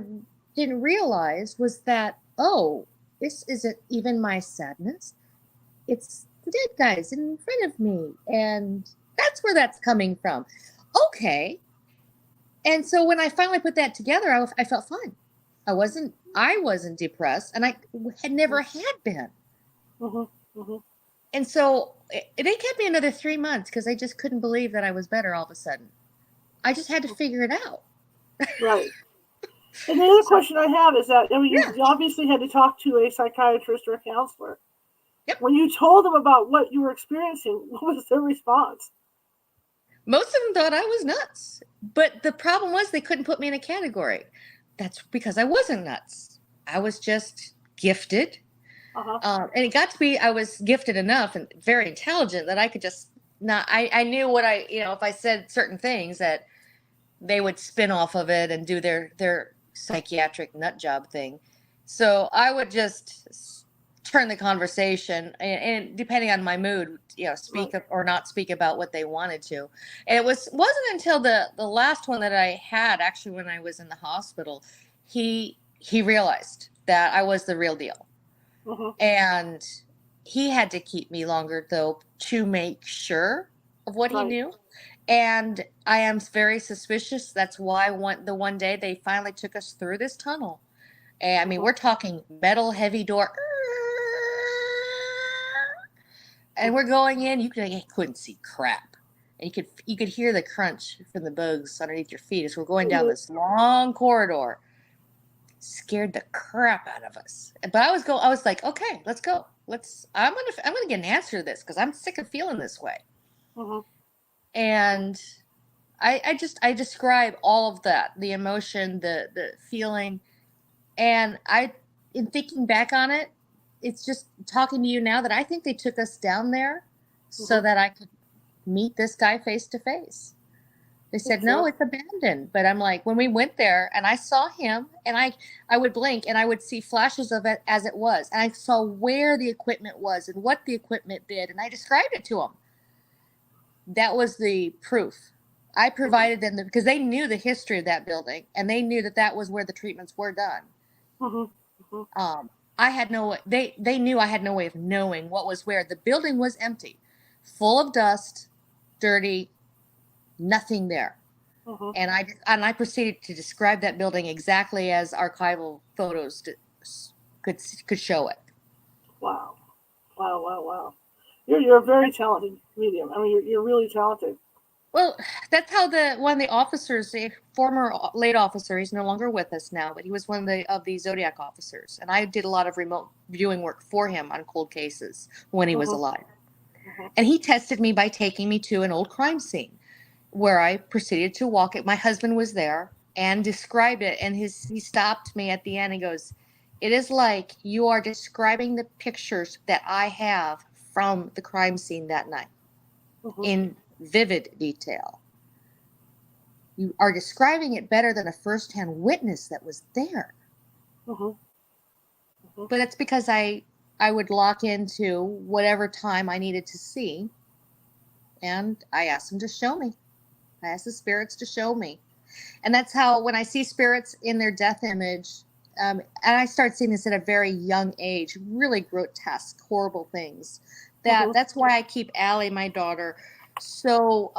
Speaker 2: didn't realize was that, oh, this isn't even my sadness. It's the dead guys in front of me. And that's where that's coming from. Okay. And so when I finally put that together, I felt fine. I wasn't depressed, and I had never had been. And so it kept me another 3 months because I just couldn't believe that I was better all of a sudden. I just had to figure it out.
Speaker 3: Right. And the other question I have is that, you obviously had to talk to a psychiatrist or a counselor.
Speaker 2: Yep.
Speaker 3: When you told them about what you were experiencing, what was their response?
Speaker 2: Most of them thought I was nuts. But the problem was they couldn't put me in a category. That's because I wasn't nuts. I was just gifted. And it got to be, I was gifted enough and very intelligent that I could just not, I knew what if I said certain things that they would spin off of it and do their psychiatric nut job thing. So I would just turn the conversation and depending on my mood, speak up or not speak about what they wanted to. And it wasn't until the last one that I had actually when I was in the hospital, he realized that I was the real deal. And he had to keep me longer though to make sure of what he knew. And I am very suspicious. That's why the one day they finally took us through this tunnel. And I mean, we're talking metal heavy door. And we're going in, you couldn't see crap. And you could hear the crunch from the bugs underneath your feet as we're going down this long corridor. Scared the crap out of us. But I was like, okay, let's go. I'm gonna get an answer to this because I'm sick of feeling this way. And I describe all of that, the emotion, the feeling. And in thinking back on it, it's just talking to you now that I think they took us down there so that I could meet this guy face to face. They said, no, it's abandoned. But I'm like, when we went there and I saw him and I would blink and I would see flashes of it as it was. And I saw where the equipment was and what the equipment did. And I described it to them. That was the proof. I provided them because they knew the history of that building and they knew that was where the treatments were done. I had they knew I had no way of knowing what was where. The building was empty, full of dust, dirty, nothing there. And I proceeded to describe that building exactly as archival photos could show it. Wow.
Speaker 3: You're a very talented medium. I mean, you're really talented.
Speaker 2: Well, that's how one of the officers, a former late officer, he's no longer with us now, but he was one of the Zodiac officers. And I did a lot of remote viewing work for him on cold cases when he was alive. And he tested me by taking me to an old crime scene where I proceeded to walk it. My husband was there and described it. And he stopped me at the end and goes, it is like you are describing the pictures that I have from the crime scene that night in vivid detail. You are describing it better than a first-hand witness that was there. But it's because I would lock into whatever time I needed to see, and I asked them to show me. I asked the spirits to show me. And that's how, when I see spirits in their death image, and I start seeing this at a very young age, really grotesque, horrible things. That's why I keep Allie, my daughter, so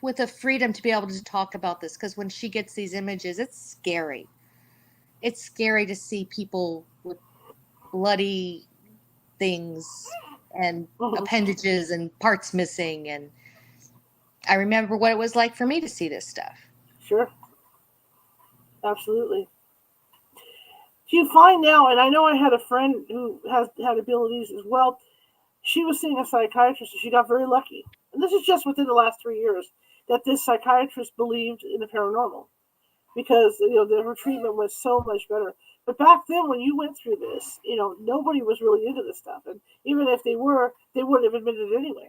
Speaker 2: with a freedom to be able to talk about this, because when she gets these images, it's scary. It's scary to see people with bloody things and
Speaker 3: Mhm.
Speaker 2: appendages and parts missing. And I remember what it was like for me to see this stuff.
Speaker 3: Sure. Absolutely. Do you find now, and I know I had a friend who has had abilities as well. She was seeing a psychiatrist and she got very lucky. And this is just within the last 3 years that this psychiatrist believed in the paranormal because her treatment was so much better. But back then, when you went through this, nobody was really into this stuff, and even if they were, they wouldn't have admitted it anyway.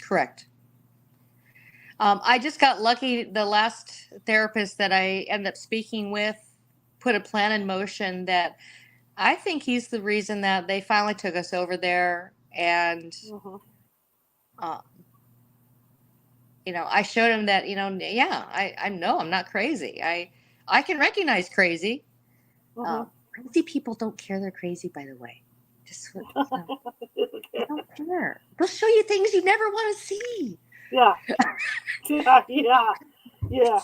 Speaker 2: Correct. I just got lucky. The last therapist that I ended up speaking with put a plan in motion that I think he's the reason that they finally took us over there. And,
Speaker 3: Mm-hmm.
Speaker 2: uh, I showed him that, yeah, I know I'm not crazy. I can recognize crazy.
Speaker 3: Mm-hmm.
Speaker 2: Crazy people don't care they're crazy, by the way. Just, they don't care. They'll show you things you never want to see.
Speaker 3: Yeah. Yeah.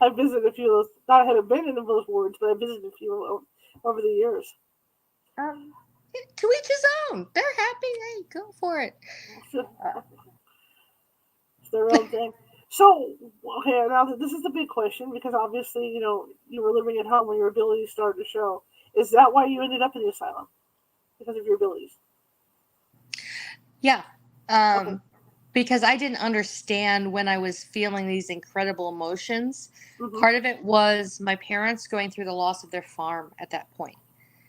Speaker 3: I visited a few of those. I hadn't been in those wards, but I visited a few over the years.
Speaker 2: To each his own. They're happy. Hey, go for it.
Speaker 3: It's their own thing. So, okay, now this is the big question because obviously, you were living at home when your abilities started to show. Is that why you ended up in the asylum? Because of your abilities?
Speaker 2: Yeah.
Speaker 3: Okay.
Speaker 2: Because I didn't understand when I was feeling these incredible emotions.
Speaker 3: Mm-hmm.
Speaker 2: Part of it was my parents going through the loss of their farm at that point.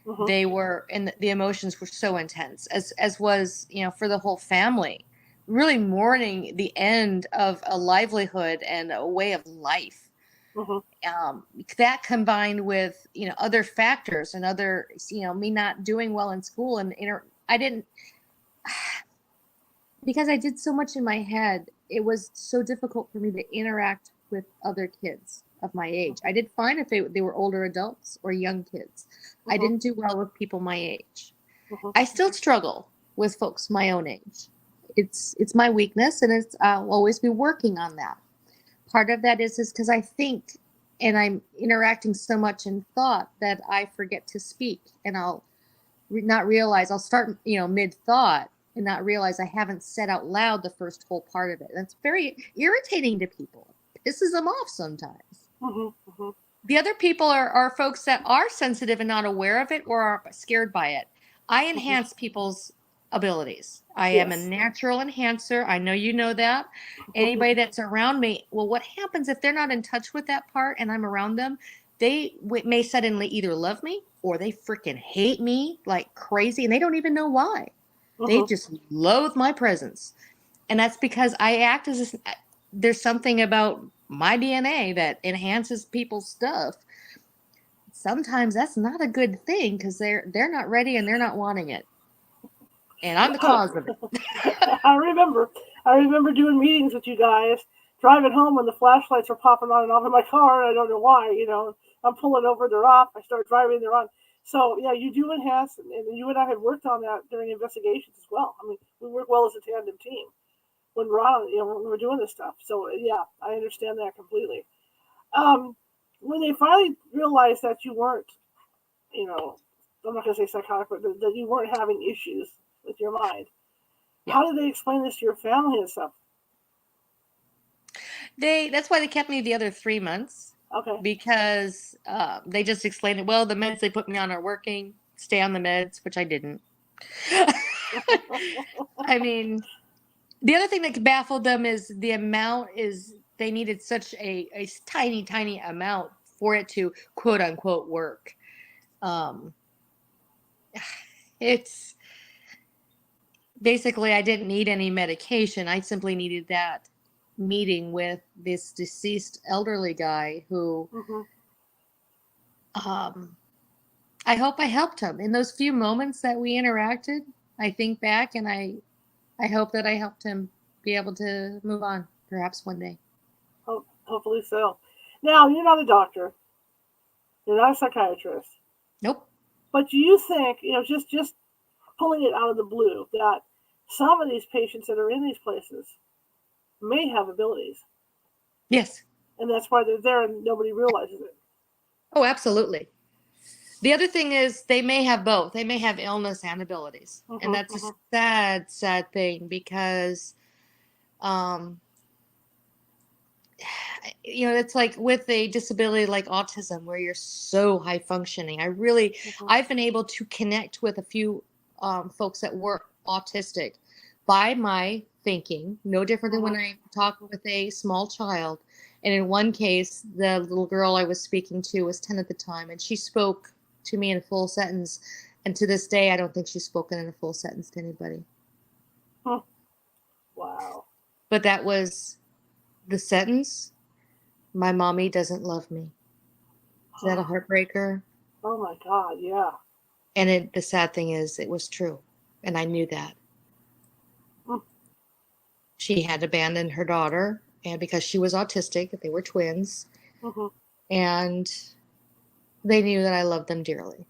Speaker 3: Mm-hmm.
Speaker 2: They were, and the emotions were so intense, as was, for the whole family, really mourning the end of a livelihood and a way of life.
Speaker 3: Mm-hmm.
Speaker 2: That combined with, other factors and other, me not doing well in school and I didn't, because I did so much in my head, it was so difficult for me to interact with other kids of my age. I did fine if they were older adults or young kids.
Speaker 3: Mm-hmm.
Speaker 2: I didn't do well with people my age.
Speaker 3: Mm-hmm.
Speaker 2: I still struggle with folks my own age. It's my weakness, and I'll always be working on that. Part of that is because I think, and I'm interacting so much in thought that I forget to speak, and I'll not realize I'll start, mid thought and not realize I haven't said out loud the first whole part of it. That's very irritating to people. Pisses them off sometimes.
Speaker 3: Mm-hmm. Mm-hmm.
Speaker 2: The other people are folks that are sensitive and not aware of it or are scared by it. I enhance people's abilities. I am a natural enhancer. I know you know that. Anybody that's around me, well, what happens if they're not in touch with that part and I'm around them? They may suddenly either love me or they freaking hate me like crazy, and they don't even know why. They just loathe my presence. And that's because I act as there's something about my DNA that enhances people's stuff. Sometimes that's not a good thing because they're not ready and they're not wanting it. And I'm the cause of it.
Speaker 3: I remember doing meetings with you guys, driving home when the flashlights are popping on and off in my car, and I don't know why. I'm pulling over, they're off. I start driving, they're on. So yeah, you do enhance, and you and I have worked on that during investigations as well. I mean, we work well as a tandem team when we're on, when we're doing this stuff. So yeah, I understand that completely. When they finally realized that you weren't, I'm not going to say psychotic, but that you weren't having issues with your mind, how did they explain this to your family and stuff?
Speaker 2: That's why they kept me the other 3 months.
Speaker 3: Okay.
Speaker 2: Because they just explained it. Well, the meds they put me on are working. Stay on the meds, which I didn't. I mean, the other thing that baffled them is the amount they needed such a tiny, tiny amount for it to quote unquote work. It's basically, I didn't need any medication. I simply needed that meeting with this deceased elderly guy who, I hope I helped him in those few moments that we interacted. I think back and I hope that I helped him be able to move on, perhaps one day.
Speaker 3: Hopefully so. Now, you're not a doctor. You're not a psychiatrist.
Speaker 2: Nope.
Speaker 3: But do you think, just pulling it out of the blue, that some of these patients that are in these places may have abilities?
Speaker 2: Yes.
Speaker 3: And that's why they're there and nobody realizes it.
Speaker 2: Oh, absolutely. The other thing is they may have both. They may have illness and abilities. And
Speaker 3: Mhm,
Speaker 2: that's a
Speaker 3: mhm,
Speaker 2: sad, sad thing because, um, it's like with a disability like autism where you're so high functioning.
Speaker 3: mhm,
Speaker 2: I've been able to connect with a few folks that were autistic by my thinking, no different than when
Speaker 3: mhm,
Speaker 2: I talk with a small child. And in one case, the little girl I was speaking to was 10 at the time, and she spoke to me in a full sentence. And to this day, I don't think she's spoken in a full sentence to anybody.
Speaker 3: mhm. Wow.
Speaker 2: But that was the sentence: my mommy doesn't love me. Is that a heartbreaker?
Speaker 3: Oh my God, yeah.
Speaker 2: And the sad thing is, it was true. And I knew that.
Speaker 3: Mm,
Speaker 2: She had abandoned her daughter, and because she was autistic, they were twins,
Speaker 3: mhm,
Speaker 2: and they knew that I loved them dearly.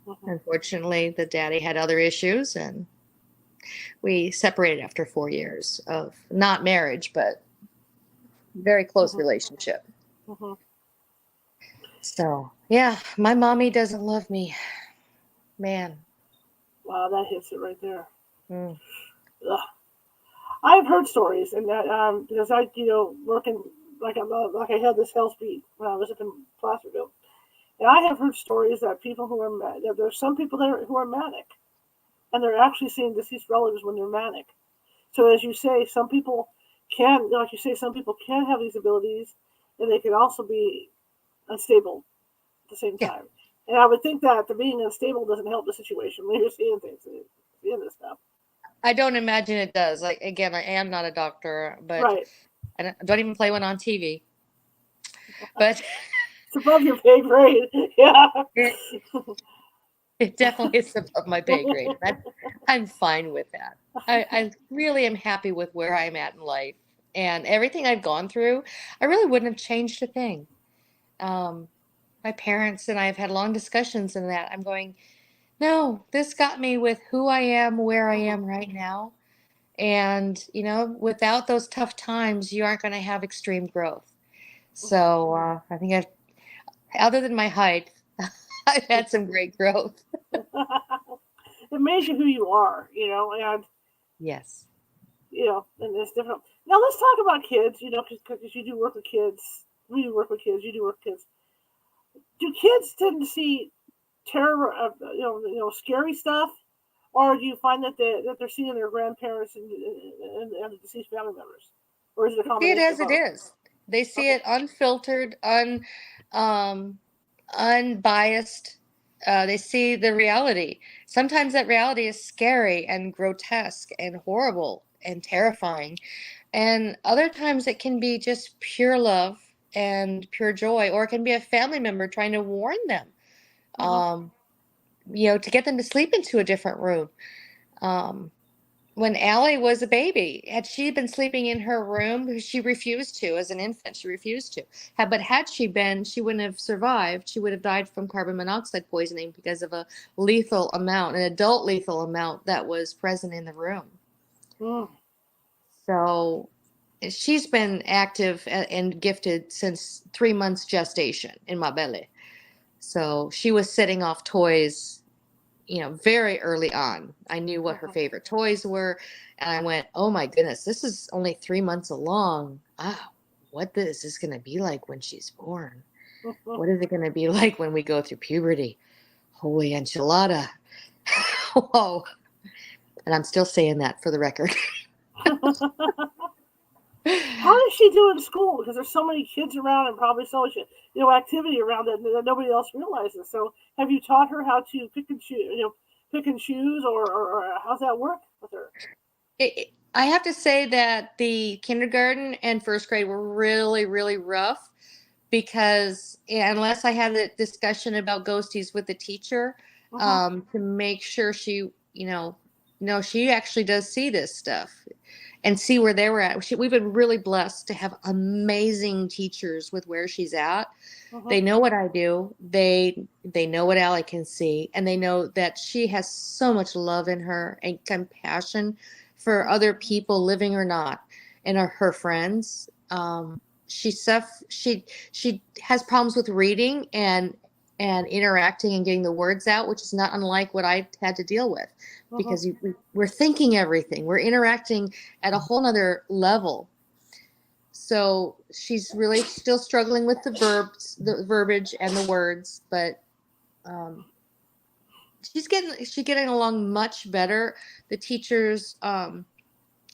Speaker 3: mhm,
Speaker 2: Unfortunately, the daddy had other issues, and we separated after 4 years of not marriage, but very close
Speaker 3: mhm,
Speaker 2: relationship.
Speaker 3: mhm.
Speaker 2: So, yeah, my mommy doesn't love me. Man.
Speaker 3: Wow, that hits it right there.
Speaker 2: Mm.
Speaker 3: Ugh. I've heard stories, and that because I, working like I had this health beat when I was up in Placerville, and I have heard stories that people who are that there's some people there who are manic, and they're actually seeing deceased relatives when they're manic. So as you say, some people can, like you say, some people can have these abilities, and they can also be unstable at the same
Speaker 2: Yeah,
Speaker 3: time. And I would think that the being unstable doesn't help the situation when you're seeing things, seeing this stuff.
Speaker 2: I don't imagine it does. Like, again, I am not a doctor, but
Speaker 3: Right.
Speaker 2: I don't even play one on TV. But
Speaker 3: It's above your pay grade. Yeah.
Speaker 2: it, it definitely is above my pay grade. I'm fine with that. I really am happy with where I'm at in life, and everything I've gone through. I really wouldn't have changed a thing. Um, my parents and I have had long discussions in that. I'm going, no, this got me with who I am, where I
Speaker 3: Mhm,
Speaker 2: am right now. And, without those tough times, you aren't going to have extreme growth.
Speaker 3: mhm.
Speaker 2: So I think other than my height, I've had some great growth.
Speaker 3: It made you who you are, and
Speaker 2: Yes.
Speaker 3: and it's different. Now let's talk about kids, because you do work with kids. We do work with kids. You do work with kids. Do kids tend to see terror, scary stuff, or do you find that they're seeing their grandparents and the deceased family members, or is it a
Speaker 2: They see it
Speaker 3: combination of
Speaker 2: as it
Speaker 3: both?
Speaker 2: is. They see
Speaker 3: Okay.
Speaker 2: it unfiltered, um, unbiased. They see the reality. Sometimes that reality is scary and grotesque and horrible and terrifying. And other times it can be just pure love and pure joy, or it can be a family member trying to warn them,
Speaker 3: Mhm.
Speaker 2: um, to get them to sleep into a different room. Um, when Allie was a baby, had she been sleeping in her room, she refused to as an infant. She refused to. But had she been, she wouldn't have survived. She would have died from carbon monoxide poisoning because of a lethal amount, an adult lethal amount that was present in the room.
Speaker 3: Mm.
Speaker 2: So she's been active and gifted since 3 months gestation in my belly. So she was setting off toys, very early on. I knew what her
Speaker 3: Mhm.
Speaker 2: favorite toys were. And I went, oh my goodness, this is only 3 months along. Ah, what is this going to be like when she's born?
Speaker 3: Mhm.
Speaker 2: What is it going to be like when we go through puberty? Holy enchilada. Whoa. And I'm still saying that for the record.
Speaker 3: How does she do in school? Because there's so many kids around and probably so much, activity around that nobody else realizes. So, have you taught her how to pick and choose, or how's that work with her?
Speaker 2: I have to say that the kindergarten and first grade were really, really rough because unless I had a discussion about ghosties with the teacher,
Speaker 3: Mhm.
Speaker 2: to make sure she, no, she actually does see this stuff and see where they were at. We've been really blessed to have amazing teachers with where she's at.
Speaker 3: Mhm.
Speaker 2: They know what I do. They know what Allie can see, and they know that she has so much love in her and compassion for other people, living or not, and her friends. She has problems with reading and interacting and getting the words out, which is not unlike what I had to deal with, because we're thinking everything. We're interacting at a whole nother level. So she's really still struggling with the verbs, the verbiage and the words, but she's getting along much better. The teachers are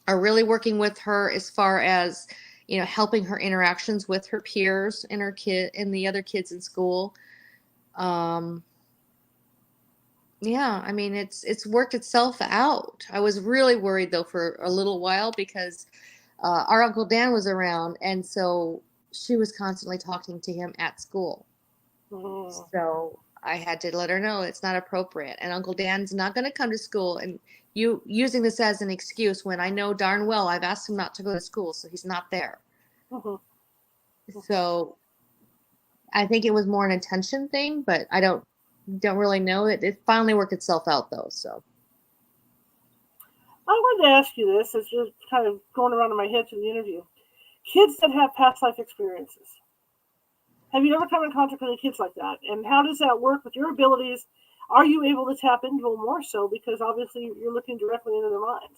Speaker 2: really working with her as far as, helping her interactions with her peers and her kid and the other kids in school. Yeah, I mean, it's worked itself out. I was really worried though for a little while because our Uncle Dan was around, and so she was constantly talking to him at school. So I had to let her know it's not appropriate, and Uncle Dan's not going to come to school, and you using this as an excuse when I know darn well I've asked him not to go to school, so he's not there. So I think it was more an intention thing, but I don't really know. It finally worked itself out though. So
Speaker 3: I wanted to ask you this. It's just kind of going around in my head to the interview. Kids that have past life experiences. Have you ever come in contact with any kids like that? And how does that work with your abilities? Are you able to tap into them more so? Because obviously you're looking directly into their mind.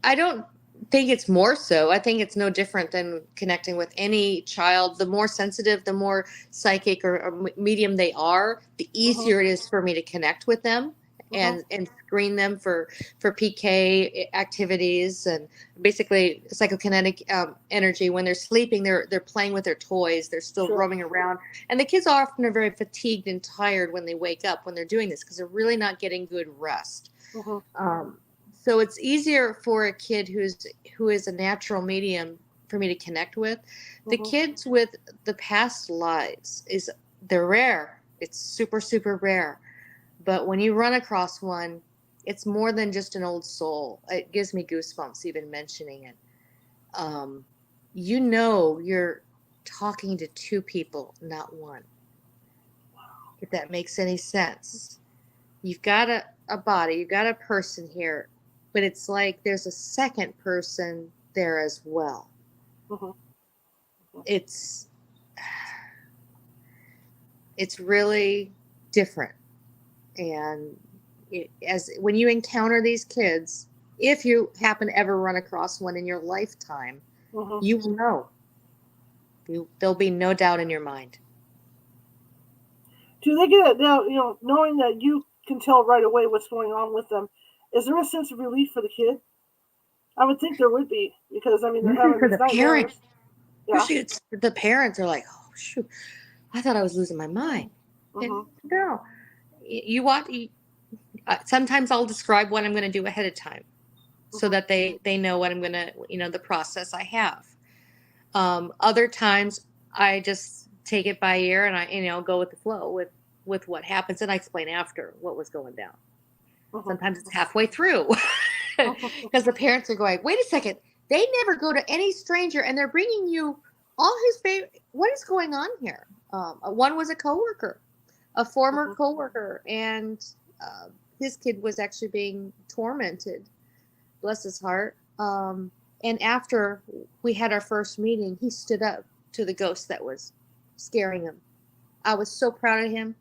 Speaker 2: I don't think it's more so. I think it's no different than connecting with any child. The more sensitive, the more psychic or medium they are, the easier it is for me to connect with them and screen them for PK activities and basically psychokinetic energy. When they're sleeping, they're playing with their toys. They're still roaming around. And the kids often are very fatigued and tired when they wake up when they're doing this because they're really not getting good rest. So it's easier for a kid who is a natural medium for me to connect with. The kids with the past lives they're rare. It's super, super rare. But when you run across one, it's more than just an old soul. It gives me goosebumps even mentioning it. You're talking to two people, not one. If that makes any sense. You've got a body, you've got a person here, but it's like there's a second person there as well. It's really different. And when you encounter these kids, if you happen to ever run across one in your lifetime, you will know. There'll be no doubt in your mind.
Speaker 3: Do they get it now, knowing that you can tell right away what's going on with them? Is there a sense of relief for the kid? I would think there would be, because they're having
Speaker 2: for the parents.
Speaker 3: Yeah.
Speaker 2: It's the parents are like, oh shoot, I thought I was losing my mind. And no, you watch. Sometimes I'll describe what I'm going to do ahead of time, so that they know what I'm going to, the process I have. Other times I just take it by ear and I, go with the flow with what happens, and I explain after what was going down. Sometimes it's halfway through because the parents are going, wait a second, they never go to any stranger and they're bringing you all his favorite. What is going on here? One was a coworker, a former coworker, and his kid was actually being tormented. Bless his heart. And after we had our first meeting, he stood up to the ghost that was scaring him. I was so proud of him.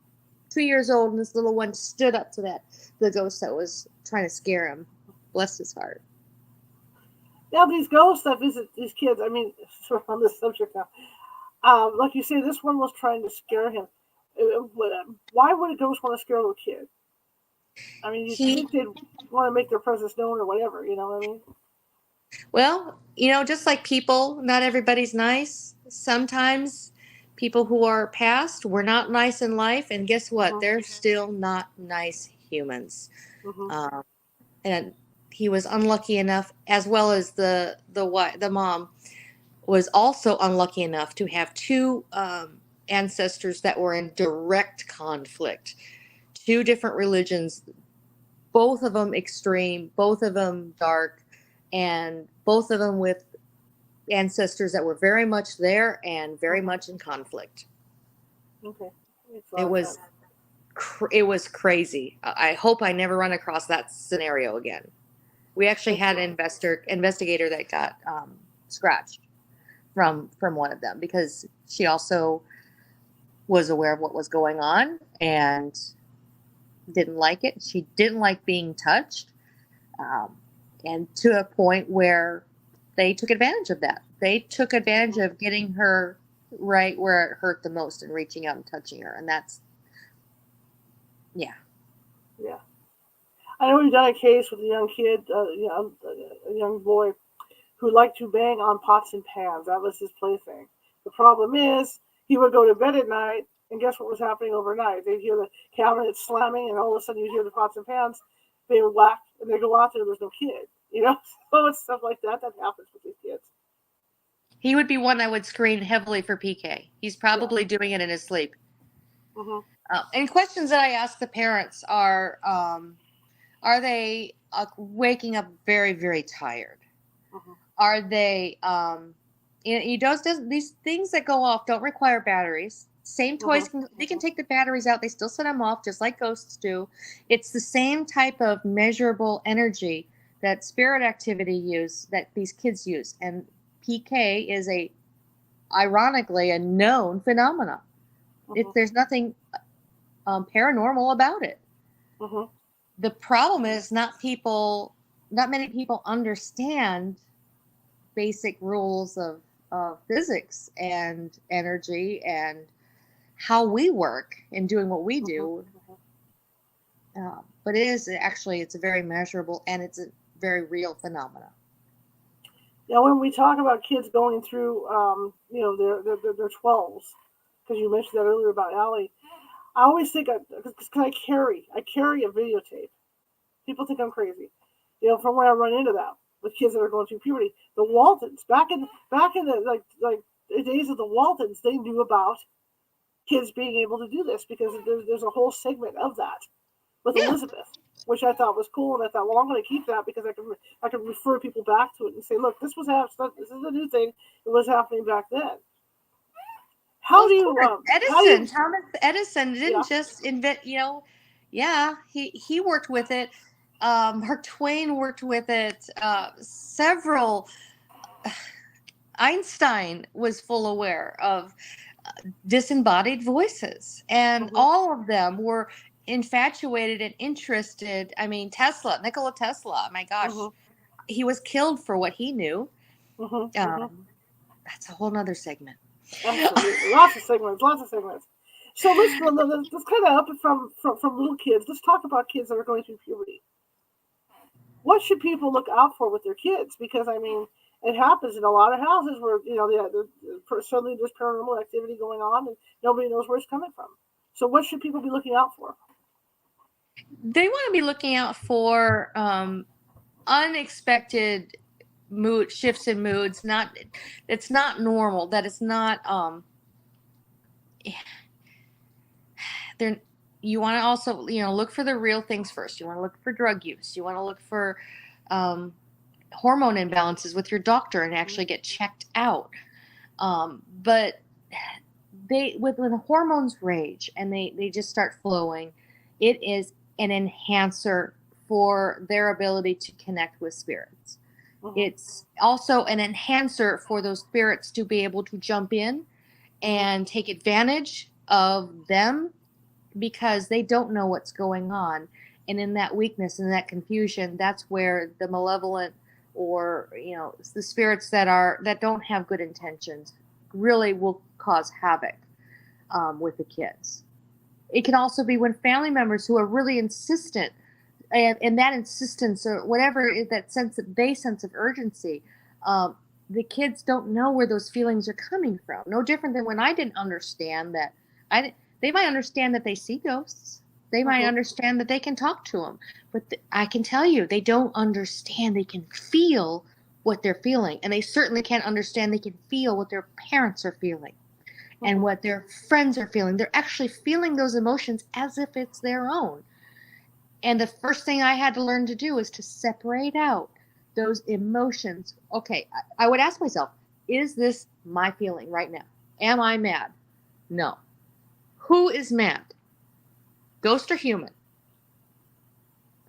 Speaker 2: 2 years old, and this little one stood up to the ghost that was trying to scare him. Bless his heart.
Speaker 3: Now, these ghosts that visit these kids, sort of on this subject now, like you say, this one was trying to scare him. Why would a ghost want to scare a little kid? You think they'd want to make their presence known or whatever, you know what I mean?
Speaker 2: Well, just like people, not everybody's nice. Sometimes people who are past were not nice in life, and guess what? They're still not nice humans. And he was unlucky enough, as well as the mom was also unlucky enough to have two ancestors that were in direct conflict. Two different religions, both of them extreme, both of them dark, and both of them with ancestors that were very much there and very much in conflict.
Speaker 3: Okay.
Speaker 2: It was crazy. I hope I never run across that scenario again. We actually had an investigator that got scratched from one of them, because she also was aware of what was going on and didn't like it. She didn't like being touched. And to a point where they took advantage of that. They took advantage of getting her right where it hurt the most and reaching out and touching her. And that's, yeah.
Speaker 3: Yeah. I know we've done a case with a young kid, a young boy who liked to bang on pots and pans. That was his plaything. The problem is he would go to bed at night, and guess what was happening overnight? They'd hear the cabinet slamming, and all of a sudden you'd hear the pots and pans. They would whack, and they'd go out there, there's no kid. So it's stuff like that happens with these kids.
Speaker 2: He would be one I would screen heavily for PK. He's probably doing it in his sleep.
Speaker 3: Mm-hmm.
Speaker 2: And questions that I ask the parents are they waking up very, very tired?
Speaker 3: Mm-hmm.
Speaker 2: Are they, these things that go off don't require batteries. Same toys, they can take the batteries out. They still set them off just like ghosts do. It's the same type of measurable energy that spirit activity that these kids use. And PK is ironically, a known phenomenon. There's nothing paranormal about it.
Speaker 3: Mm-hmm.
Speaker 2: The problem is not many people understand basic rules of physics and energy and how we work in doing what we do. But it's a very measurable and it's a very real phenomenon.
Speaker 3: Yeah, when we talk about kids going through, their 12s, because you mentioned that earlier about Allie, I always think, because I carry a videotape. People think I'm crazy, from when I run into that with kids that are going through puberty. The Waltons, back in the the days of the Waltons, they knew about kids being able to do this because there's a whole segment of that with Elizabeth, which I thought was cool, and I thought, well, I'm going to keep that because I can refer people back to it and say, look, this is a new thing. It was happening back then.
Speaker 2: Thomas Edison didn't just invent, he worked with it. Mark Twain worked with it. Several. Einstein was full aware of disembodied voices, and all of them were infatuated and interested. I mean, Nikola Tesla, my gosh, he was killed for what he knew. That's a whole nother segment.
Speaker 3: Absolutely. Lots of segments. So let's kind of up it from little kids. Let's talk about kids that are going through puberty. What should people look out for with their kids? Because, I mean, it happens in a lot of houses where, suddenly there's paranormal activity going on and nobody knows where it's coming from. So what should people be looking out for?
Speaker 2: They want to be looking out for unexpected shifts in moods. It's not normal. That it's not. You want to also look for the real things first. You want to look for drug use. You want to look for hormone imbalances with your doctor and actually get checked out. But when the hormones rage and they just start flowing, it is an enhancer for their ability to connect with spirits. It's also an enhancer for those spirits to be able to jump in and take advantage of them because they don't know what's going on. And in that weakness and that confusion, that's where the malevolent or the spirits that don't have good intentions really will cause havoc with the kids. It can also be when family members who are really insistent, and that insistence or whatever is that sense of urgency, the kids don't know where those feelings are coming from. No different than when I didn't understand that. They might understand that they see ghosts. They might understand that they can talk to them. But I can tell you, they don't understand they can feel what they're feeling. And they certainly can't understand they can feel what their parents are feeling and what their friends are feeling. They're actually feeling those emotions as if it's their own. And the first thing I had to learn to do is to separate out those emotions. Okay, I would ask myself, is this my feeling right now? Am I mad? No. Who is mad? Ghost or human?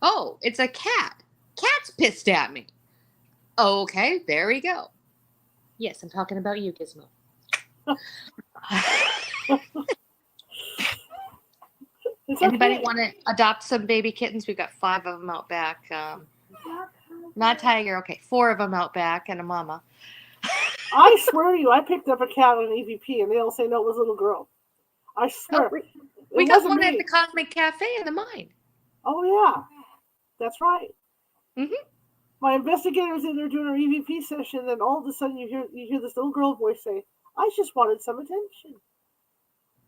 Speaker 2: Oh, it's a cat. Cat's pissed at me. Okay, there we go. Yes, I'm talking about you, Gizmo. Anybody
Speaker 3: okay.
Speaker 2: want to adopt some baby kittens? We've got 5 of them out back. Not tiger. Okay, 4 of them out back and a mama.
Speaker 3: I swear to you, I picked up a cat on an EVP, and they all say no, it was a little girl. I
Speaker 2: Oh,
Speaker 3: swear.
Speaker 2: we
Speaker 3: It
Speaker 2: got
Speaker 3: wasn't
Speaker 2: one at
Speaker 3: me.
Speaker 2: the Cosmic Cafe in the mine.
Speaker 3: Oh, yeah. That's right.
Speaker 2: Mhm.
Speaker 3: My investigator's in there doing her EVP session, and all of a sudden you hear this little girl voice say, I just wanted some attention.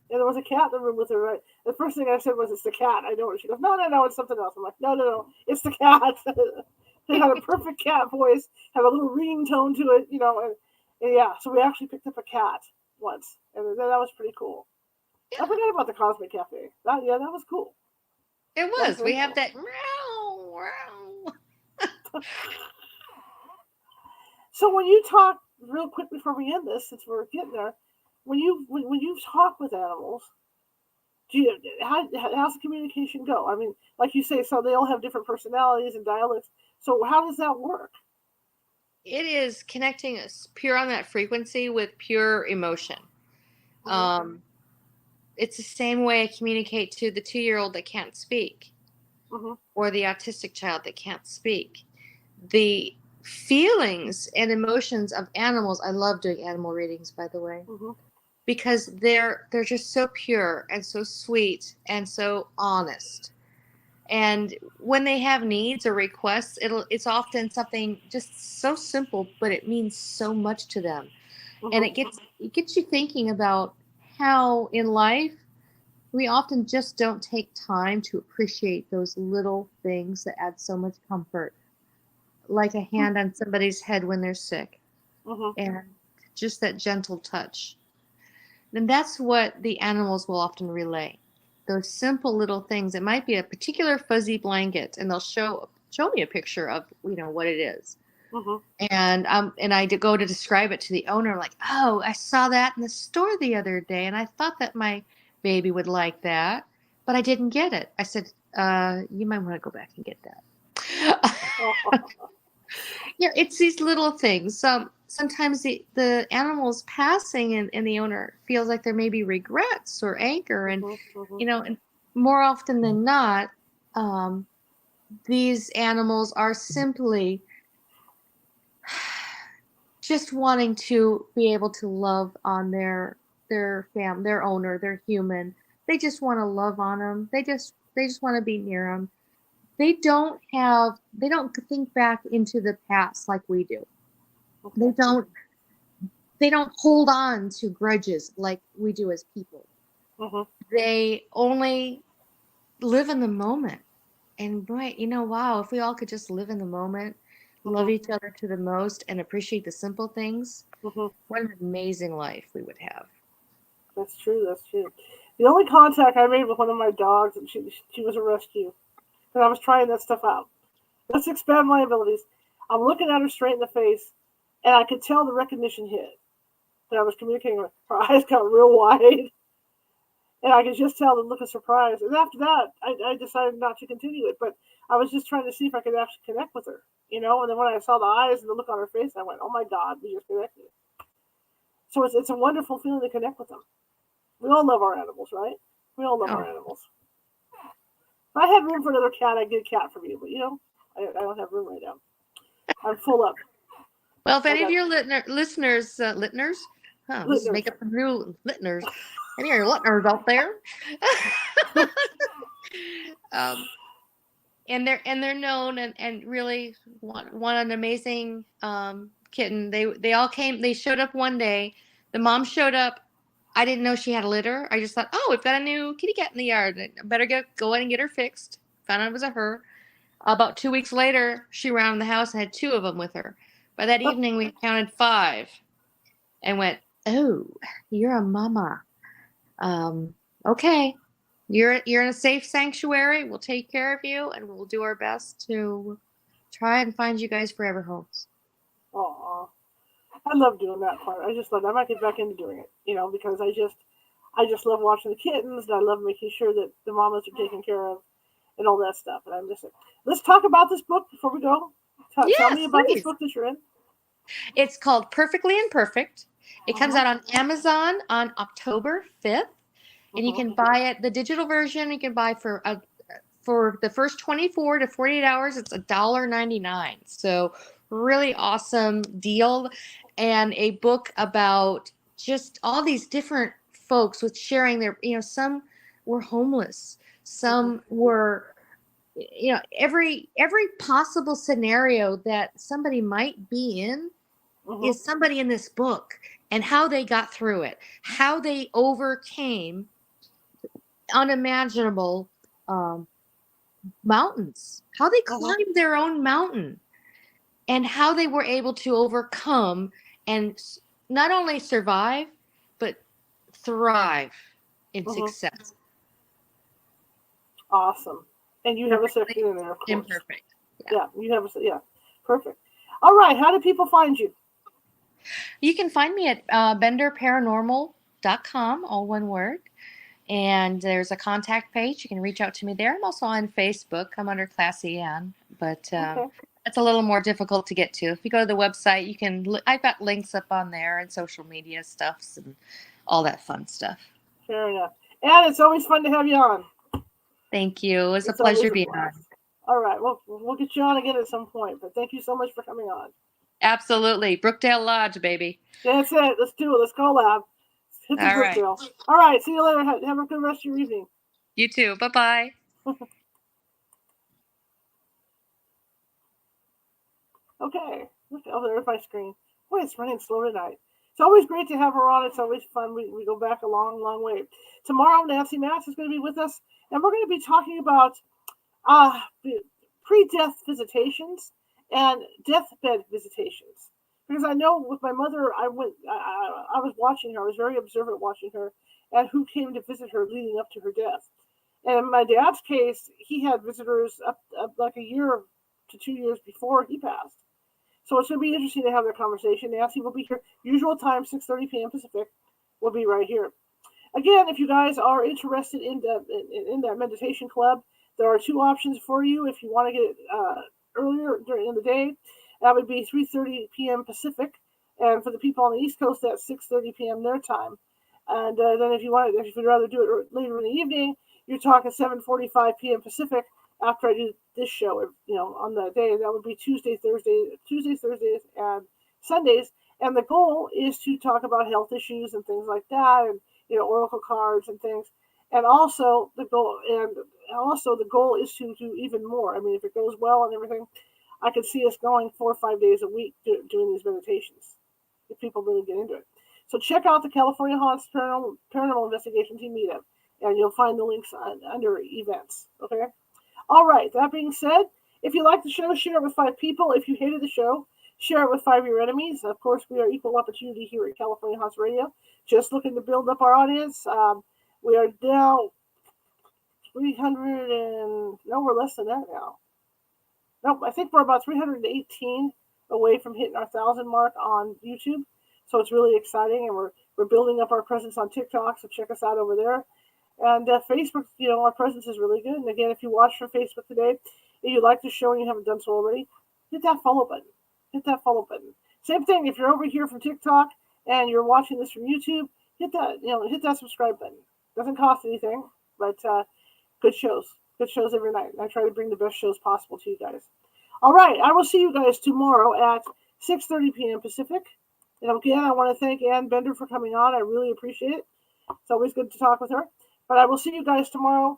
Speaker 3: And there was a cat in the room with her. Right? The first thing I said was, it's the cat. I know it. She goes, no, it's something else. I'm like, no, it's the cat. It had a perfect cat voice, had a little ringing tone to it, and yeah, so we actually picked up a cat once, and that was pretty cool.
Speaker 2: Yeah.
Speaker 3: I forgot about the Cosmic Cafe. That was cool.
Speaker 2: It
Speaker 3: That
Speaker 2: was.
Speaker 3: very
Speaker 2: We have
Speaker 3: cool.
Speaker 2: that. Meow, meow.
Speaker 3: So when you talk, real quick before we end this, since we're getting there, when you talk with animals, how's the communication go? I mean, like you say, so they all have different personalities and dialects. So how does that work?
Speaker 2: It is connecting us pure on that frequency with pure emotion.
Speaker 3: Mm-hmm.
Speaker 2: It's the same way I communicate to the 2-year-old that can't speak,
Speaker 3: Mm-hmm.
Speaker 2: or the autistic child that can't speak. The feelings and emotions of animals. I love doing animal readings, by the way,
Speaker 3: Mm-hmm.
Speaker 2: because they're just so pure and so sweet and so honest. And when they have needs or requests, it's often something just so simple, but it means so much to them. And
Speaker 3: Mm-hmm.
Speaker 2: it gets you thinking about how in life we often just don't take time to appreciate those little things that add so much comfort, like a hand on somebody's head when they're sick,
Speaker 3: Mm-hmm.
Speaker 2: and just that gentle touch. And that's what the animals will often relay. Those simple little things. It might be a particular fuzzy blanket, and they'll show me a picture of what it is.
Speaker 3: Mm-hmm.
Speaker 2: And I go to describe it to the owner, like, oh, I saw that in the store the other day, and I thought that my baby would like that, but I didn't get it. I said, you might want to go back and get that. Yeah, it's these little things. Sometimes the animal's passing, and the owner feels like there may be regrets or anger, and
Speaker 3: Mm-hmm.
Speaker 2: and more often than not, these animals are simply just wanting to be able to love on their owner, their human. They just want to love on them. They just want to be near them. They don't think back into the past like we do.
Speaker 3: Okay.
Speaker 2: They don't hold on to grudges like we do as people.
Speaker 3: Mm-hmm.
Speaker 2: They only live in the moment. And boy, wow, if we all could just live in the moment, love
Speaker 3: Mm-hmm.
Speaker 2: each other to the most, and appreciate the simple things,
Speaker 3: Mm-hmm.
Speaker 2: what an amazing life we would have.
Speaker 3: That's true. That's true. The only contact I made with one of my dogs, and she was a rescue, and I was trying that stuff out. Let's expand my abilities. I'm looking at her straight in the face, and I could tell the recognition hit that I was communicating with. Her eyes got real wide, and I could just tell the look of surprise. And after that, I decided not to continue it, but I was just trying to see if I could actually connect with her, And then when I saw the eyes and the look on her face, I went, "Oh my God, we just connected." So it's a wonderful feeling to connect with them. We all love our animals, right? We all love our
Speaker 2: Oh,
Speaker 3: animals. If I had room for another cat, I'd get a cat from you, but I don't have room right now. I'm full up.
Speaker 2: well, if
Speaker 3: I
Speaker 2: any of
Speaker 3: got
Speaker 2: your listeners, let's just
Speaker 3: listeners.
Speaker 2: make up some new listeners. Any of your listeners out there? um, and they're known and really want an amazing kitten. They all came. They showed up one day. The mom showed up. I didn't know she had a litter. I just thought, oh, we've got a new kitty cat in the yard. I better go in and get her fixed. Found out it was a her. About 2 weeks later, she ran the house and had 2 of them with her. By that evening, we counted 5 and went, oh, you're a mama. Okay. You're in a safe sanctuary. We'll take care of you, and we'll do our best to try and find you guys forever homes.
Speaker 3: Aw. I love doing that part. I just love that. I might get back into doing it, because I just love watching the kittens, and I love making sure that the mamas are taken care of and all that stuff. And I'm just like, let's talk about this book before we go. Tell me
Speaker 2: Yes,
Speaker 3: about this
Speaker 2: please.
Speaker 3: book that you're in.
Speaker 2: It's called Perfectly Imperfect. It comes out on Amazon on October 5th. and you can buy it. The digital version you can buy for the first 24 to 48 hours. It's $1.99. So really awesome deal, and a book about just all these different folks with sharing their. Some were homeless, some were. Every possible scenario that somebody might be in is somebody in this book, and how they got through it, how they overcame unimaginable mountains, how they climbed their own mountain, and how they were able to overcome and not only survive, but thrive in success.
Speaker 3: Awesome. And you have a section in there, of course.
Speaker 2: Imperfect.
Speaker 3: Yeah, you have perfect. All right, how do people find you?
Speaker 2: You can find me at benderparanormal.com, all one word. And there's a contact page. You can reach out to me there. I'm also on Facebook. I'm under Classy Ann, but it's a little more difficult to get to. If you go to the website, I've got links up on there and social media stuffs and all that fun stuff.
Speaker 3: Fair enough. And it's always fun to have you on.
Speaker 2: Thank you. It's a pleasure being on.
Speaker 3: All right. Well, we'll get you on again at some point, but thank you so much for coming on.
Speaker 2: Absolutely. Brookdale Lodge, baby.
Speaker 3: That's it. Let's do it. Let's go lab. Hit the Brookdale. Right. All right. See you later. Have a good rest of your evening.
Speaker 2: You too. Bye-bye.
Speaker 3: Okay. There's my screen. Boy, it's running slow tonight. It's always great to have her on. It's always fun. We go back a long, long way. Tomorrow, Nancy Matz is going to be with us, and we're going to be talking about pre-death visitations and deathbed visitations. Because I know with my mother, I was watching her. I was very observant watching her and who came to visit her leading up to her death. And in my dad's case, he had visitors up like a year to 2 years before he passed. So it's going to be interesting to have that conversation. Nancy will be here. Usual time, 6:30 p.m. Pacific. We'll be right here. Again, if you guys are interested in that meditation club, there are two options for you. If you want to get it earlier during the day, that would be 3:30 p.m. Pacific, and for the people on the East Coast, that's 6:30 p.m. their time. And then if you'd rather do it later in the evening, you're talking 7:45 p.m. Pacific. After I do this show, on that day, that would be Tuesdays, Thursdays, and Sundays. And the goal is to talk about health issues and things like that, and oracle cards and things. And also the goal is to do even more. I mean, if it goes well and everything, I could see us going 4 or 5 days a week doing these meditations if people really get into it. So check out the California Haunts Paranormal Investigation Team Meetup, and you'll find the links under events. Okay. All right. That being said, if you like the show, share it with 5 people. If you hated the show, share it with 5 of your enemies. Of course, we are equal opportunity here at California Haunts Radio. Just looking to build up our audience. We are now 300 and no, we're less than that now. Nope, I think we're about 318 away from hitting our 1,000 mark on YouTube. So it's really exciting, and we're building up our presence on TikTok. So check us out over there. And Facebook, our presence is really good. And again, if you watch from Facebook today, if you like the show and you haven't done so already, hit that follow button. Hit that follow button. Same thing, if you're over here from TikTok and you're watching this from YouTube, hit that subscribe button. Doesn't cost anything, but good shows every night. And I try to bring the best shows possible to you guys. All right, I will see you guys tomorrow at 6:30 p.m. Pacific. And again, I want to thank Ann Bender for coming on. I really appreciate it. It's always good to talk with her. But I will see you guys tomorrow,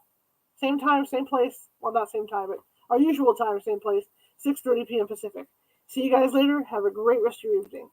Speaker 3: same time, same place. Well, not same time, but our usual time, same place, 6:30 p.m. Pacific. See you guys later. Have a great rest of your evening.